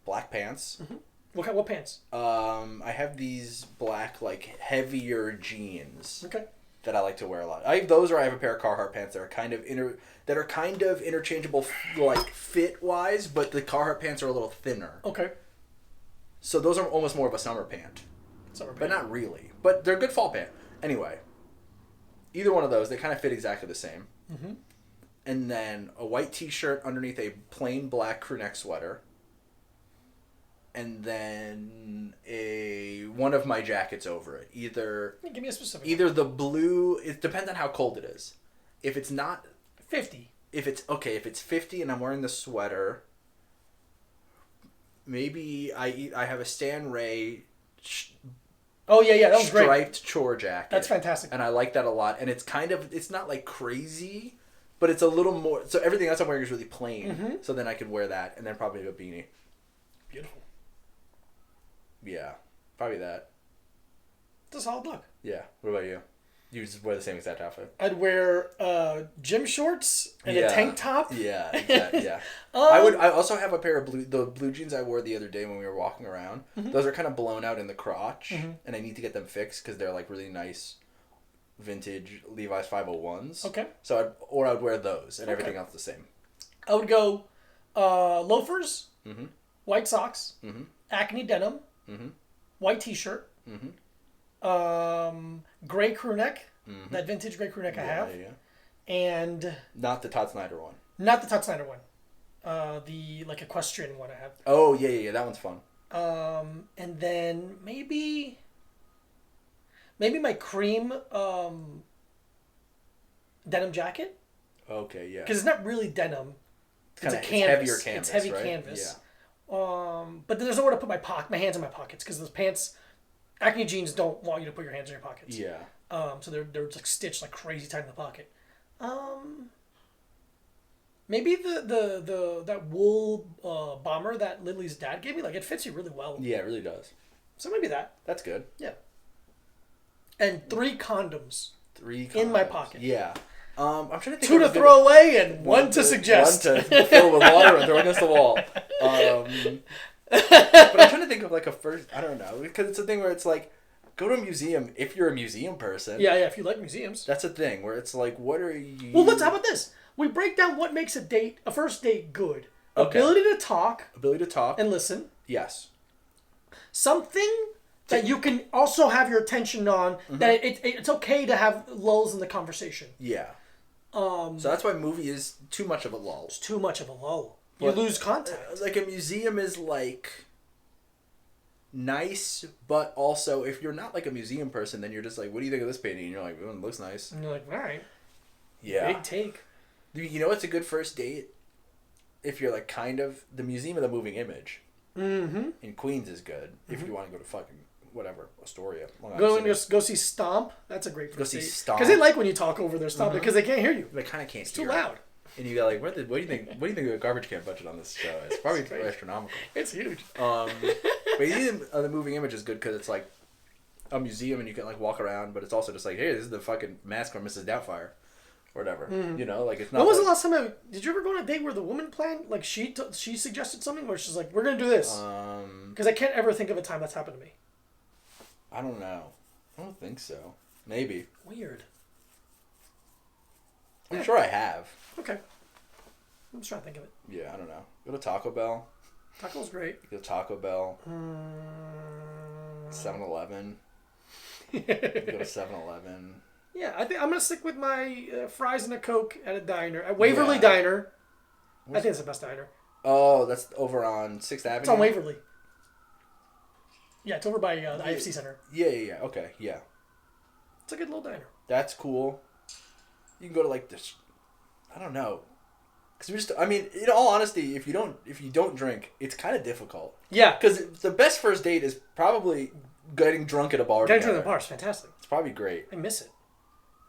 Black pants. Mm-hmm. What pants? I have these black, like, heavier jeans. Okay. That I like to wear a lot. I have those, or I have a pair of Carhartt pants that are kind of interchangeable, like, fit wise, but the Carhartt pants are a little thinner. Okay. So those are almost more of a summer pant. But not really. But they're a good fall pant. Anyway, either one of those, they kind of fit exactly the same. Mm-hmm. And then a white t-shirt underneath a plain black crew neck sweater. And then one of my jackets over it. Give me a specific. Either the blue. It depends on how cold it is. If it's not 50. If it's 50 and I'm wearing the sweater, maybe I have a Stan Ray Oh yeah, that was great. Striped chore jacket. That's fantastic. And I like that a lot. And it's not like crazy, but it's a little more. So everything else I'm wearing is really plain. Mm-hmm. So then I could wear that, and then probably a beanie. Beautiful. Yeah, probably that. It's a solid look. Yeah. What about you? You just wear the same exact outfit. I'd wear gym shorts and a tank top. Yeah, exactly. Yeah. I also have a pair of the blue jeans I wore the other day when we were walking around. Mm-hmm. Those are kind of blown out in the crotch, mm-hmm. and I need to get them fixed because they're like really nice, vintage Levi's 501s. Okay. So I'd wear those, and everything else the same. I would go loafers, mm-hmm. white socks, mm-hmm. Acne denim, mm-hmm. white t-shirt. Mm-hmm. Gray crew neck, mm-hmm. that vintage gray crew neck I have, and not the Todd Snyder one. Not the Todd Snyder one, the like equestrian one I have. Oh yeah, that one's fun. And then maybe my cream denim jacket. Okay, yeah. Because it's not really denim. It's heavier canvas. It's heavy right? canvas. Yeah. But there's nowhere to put my hands in my pockets because those pants. Acne jeans don't want you to put your hands in your pockets. Yeah. So they're like stitched like crazy tight in the pocket. Maybe the that wool bomber that Lily's dad gave me, like it fits you really well. Yeah, it really does. So maybe that. That's good. Yeah. And 3 condoms. 3 condoms in my pocket. Yeah. I'm trying to think. 2 to throw away and 1 to suggest. 1 to fill with water and throw against the wall. But I'm trying to think of like a first. I don't know, because it's a thing where it's like, go to a museum if you're a museum person. Yeah. If you like museums, that's a thing where it's like, what are you? Well, how about this? We break down what makes a first date good. Okay. Ability to talk and listen. Yes. Something that you can also have your attention on. Mm-hmm. That it's okay to have lulls in the conversation. Yeah. So that's why movie is too much of a lull. It's too much of a lull. You lose contact. Like a museum is like nice, but also if you're not like a museum person, then you're just like, what do you think of this painting? And you're like, oh, it looks nice. And you're like, all right. Yeah. Big take. You know what's a good first date? If you're like kind of the Museum of the Moving Image. Mm-hmm. In Queens is good. Mm-hmm. If you want to go to fucking whatever, Astoria. Go see Stomp. That's a great first date. Go see Stomp. Because they like when you talk over their Stomp because they can't hear you. They kind of can't It's hear. Too loud. And you got like, what do you think? What do you think of the garbage can budget on this show? It's probably astronomical. It's huge. But even the Moving Image is good because it's like a museum and you can like walk around, but it's also just like, hey, this is the fucking mask from Mrs. Doubtfire, or whatever. Mm. You know, like it's not. When was the last time? Did you ever go on a date where the woman planned? Like she suggested something where she's like, we're gonna do this. Because I can't ever think of a time that's happened to me. I don't know. I don't think so. Maybe. Weird. I'm sure I have. Okay. I'm just trying to think of it. Yeah, I don't know. Go to Taco Bell. Taco Bell's great. Go to Taco Bell. 7-Eleven. Go to 7-Eleven. Yeah, I think I'm gonna stick with my fries and a Coke at a diner at Waverly Diner. I think it's the best diner. Oh, that's over on 6th Avenue. It's on Waverly. Yeah, it's over by the IFC Center. Yeah. Okay, yeah. It's a good little diner. That's cool. You can go to like this. I don't know. Because in all honesty, if you don't drink, it's kind of difficult. Yeah. Because the best first date is probably getting drunk at a bar. Getting drunk at a bar is fantastic. It's probably great. I miss it.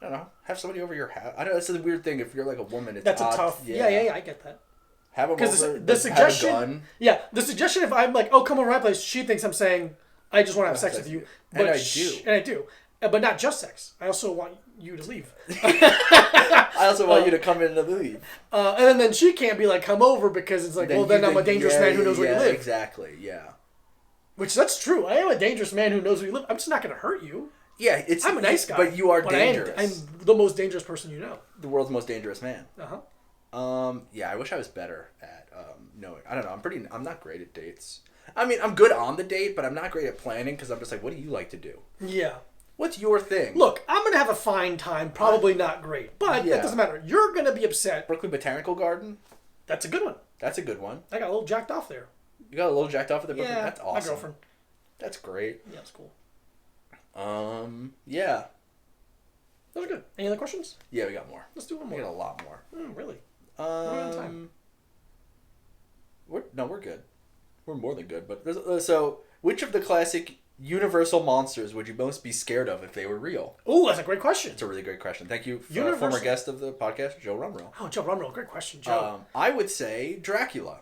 I don't know. Have somebody over your house. I know that's a weird thing. If you're like a woman, it's that's odd. A tough. Yeah. I get that. Have them over. The suggestion. Have a gun. Yeah, the suggestion. If I'm like, oh, come over my place, she thinks I'm saying, I just want to have sex with you. But I do. But not just sex. I also want you to leave. I also want you to come in and leave. And then she can't be like, come over, because it's like, then I'm a dangerous man who knows where you live. Exactly, yeah. Which, that's true. I am a dangerous man who knows where you live. I'm just not going to hurt you. Yeah, I'm a nice guy. But you are dangerous. I'm the most dangerous person you know. The world's most dangerous man. Uh-huh. Yeah, I wish I was better at knowing. I don't know. I'm not great at dates. I mean, I'm good on the date, but I'm not great at planning because I'm just like, what do you like to do? Yeah. What's your thing? Look, I'm going to have a fine time. Probably not great. But that doesn't matter. You're going to be upset. Brooklyn Botanical Garden? That's a good one. That's a good one. I got a little jacked off there. You got a little jacked off at the Brooklyn? Yeah, that's awesome. my girlfriend. That's great. Yeah, it's cool. Yeah. Those are good. Any other questions? Yeah, we got more. Let's do one more. We got a lot more. Really? We're on time. We're good. We're more than good. But so, which of the classic universal monsters would you most be scared of if they were real? Oh, that's a great question. It's a really great question. Thank you, Universal... former guest of the podcast, Joe Rumrell. Oh, Joe Rumrell. Great question, Joe. I would say Dracula.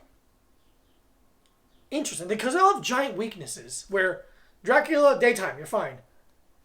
Interesting, because they all have giant weaknesses. Where Dracula, daytime, you're fine.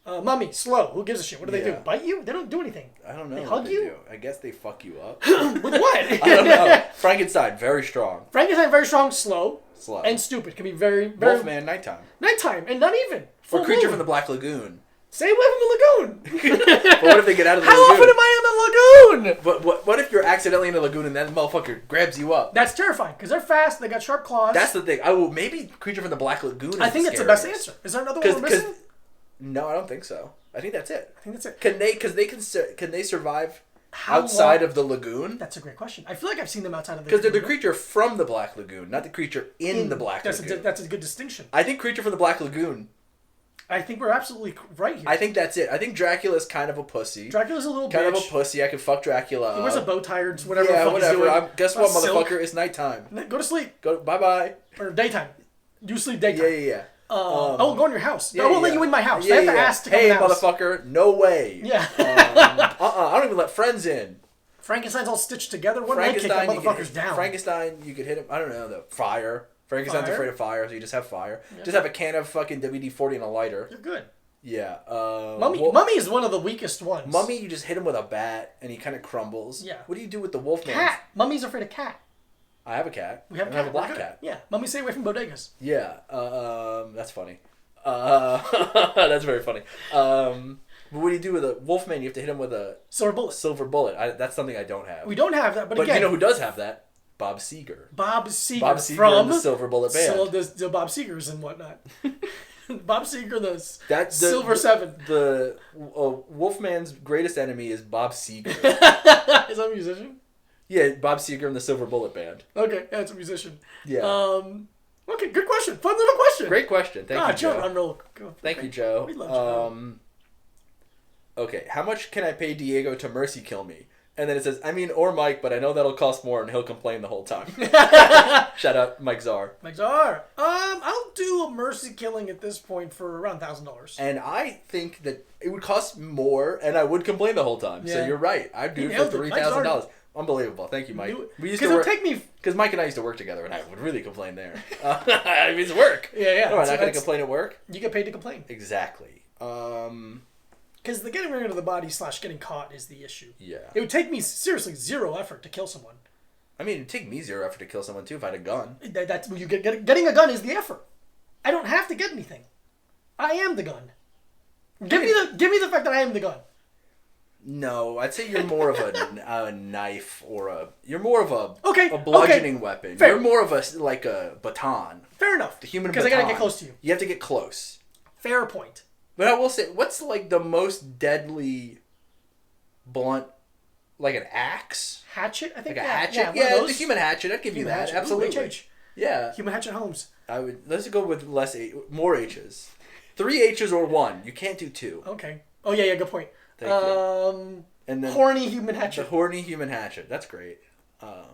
Mummy, slow. Who gives a shit? What do they do? Bite you? They don't do anything. I don't know. They hug you? Do. I guess they fuck you up. With what? I don't know. Frankenstein, very strong. Frankenstein, very strong, slow. And stupid. Can be very, very... Wolfman, nighttime. Nighttime, and not even. Or Creature from the Black Lagoon. Stay away from the lagoon. But what if they get out of the lagoon? How often am I in the lagoon? But what if you're accidentally in the lagoon and that motherfucker grabs you up? That's terrifying, because they're fast, they got sharp claws. That's the thing. Maybe Creature from the Black Lagoon is I think that's the best answer. Is there another one we're missing? No, I don't think so. I think that's it. I think that's it. Can they survive outside of the lagoon? That's a great question. I feel like I've seen them outside of the lagoon. Because they're the creature from the Black Lagoon, not the creature in the Black Lagoon. That's a good distinction. I think Creature from the Black Lagoon. I think we're absolutely right here. I think that's it. I think Dracula's kind of a pussy. Dracula's a little bitch. Kind of a pussy. I could fuck Dracula. He wears a bow tie or whatever. Yeah, whatever. Guess what, silk. motherfucker? It's nighttime. Go to sleep. Bye-bye. Or daytime. You sleep daytime. Yeah. I won't go in your house. I won't let you in my house. I have to ask to come in the house. Hey, motherfucker. No way. Yeah. I don't even let friends in. Frankenstein's all stitched together. One leg kick that motherfucker's down. Frankenstein, you could hit him. I don't know. The fire. Frankenstein's afraid of fire, so you just have fire. Yeah. Just have a can of fucking WD-40 and a lighter. You're good. Yeah. Mummy is one of the weakest ones. Mummy, you just hit him with a bat, and he kind of crumbles. Yeah. What do you do with the Wolfman? Cat. Mummy's afraid of cat. I have a cat. We have a cat. I have a black cat. Yeah. Mummy, stay away from bodegas. Yeah. That's funny. That's very funny. But what do you do with a Wolfman? You have to hit him with a silver bullet. That's something I don't have. We don't have that, but again, you know who does have that? Bob Seger. Bob Seger from the Silver Bullet Band. So the Bob Segers and whatnot. Bob Seger, the Silver Seven. The Wolfman's greatest enemy is Bob Seger. Is that a musician? Yeah, Bob Seger and the Silver Bullet Band. Okay, yeah, it's a musician. Yeah. Okay, good question. Fun little question. Great question. Thank you, Joe. Thank you, Joe. We love Joe. Okay, how much can I pay Diego to mercy kill me? And then it says, or Mike, but I know that'll cost more and he'll complain the whole time. Shout out Mike Czar. Mike Czar. I'll do a mercy killing at this point for around $1,000. And I think that it would cost more and I would complain the whole time. Yeah. So you're right. I'd do it for $3,000. Unbelievable. Thank you, Mike. We used to work, because Mike and I used to work together and I would really complain there. I mean, it's work. Yeah. No, I'm not going to complain at work. You get paid to complain. Exactly. Because the getting rid of the body / getting caught is the issue. Yeah. It would take me, seriously, 0 effort to kill someone. I mean, it'd take me 0 effort to kill someone, too, if I had a gun. That's when you getting a gun is the effort. I don't have to get anything. I am the gun. Give me the fact that I am the gun. No, I'd say you're more of a knife or you're more of a bludgeoning weapon. Fair. You're more of a baton. Fair enough. The human baton. Because I gotta get close to you. You have to get close. Fair point. But I will say, what's the most deadly blunt, like an axe? Hatchet? I think a hatchet? Yeah, the human hatchet. I'd give you that. Hatchet. Absolutely. Ooh, yeah. Human hatchet Holmes. Let's go with more H's. 3 H's or 1. You can't do 2. Okay. Oh yeah, good point. Thank you. And then horny human hatchet. The horny human hatchet. That's great. The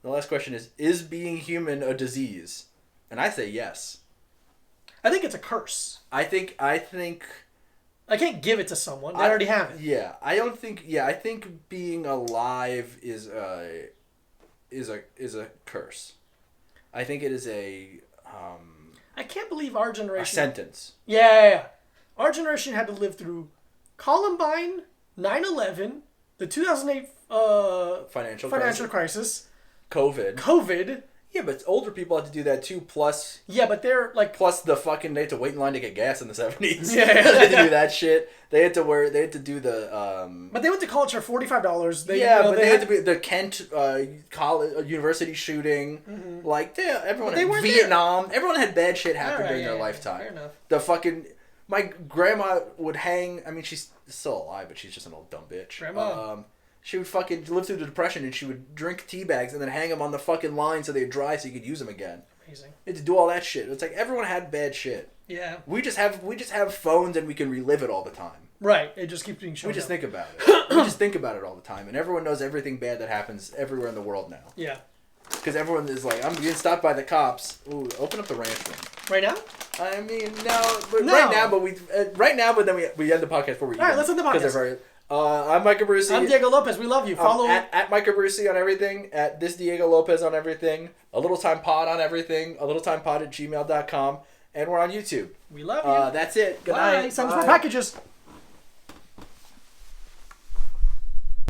last question is being human a disease? And I say yes. I think it's a curse. I think I can't give it to someone. I already have it. Yeah, I think being alive is a curse. I think it is a I can't believe our generation. A sentence. Yeah. Our generation had to live through Columbine, 9/11, the 2008 financial crisis, COVID. Yeah, but older people had to do that too. Plus, yeah, but they're plus the fucking they had to wait in line to get gas in the 70s. Yeah, they had to do that shit. They had to do the. But they went to college for $45. They had to be the Kent college university shooting. Mm-hmm. Everyone had Vietnam. Everyone had bad shit happen during their lifetime. Fair enough. The fucking my grandma would hang. I mean, she's still alive, but she's just an old dumb bitch. Grandma. She would fucking live through the Depression, and she would drink tea bags and then hang them on the fucking line so they'd dry so you could use them again. Amazing. You had to do all that shit. It's like everyone had bad shit. Yeah. We just have phones and we can relive it all the time. Right. It just keeps being shown. We just think about it. We just think about it all the time, and everyone knows everything bad that happens everywhere in the world now. Yeah. Because everyone is like, I'm being stopped by the cops. Ooh, open up the ranch room. Right now? I mean, right now, but then we end the podcast before we. All right, let's end the podcast. I'm Micah Brucey. I'm Diego Lopez. We love you. Follow at Micah Brucey on everything. At this Diego Lopez on everything. A Little Time Pod on everything. A Little Time Pod at gmail.com. And we're on YouTube. We love you. That's it. Good Bye. night. Send us more packages.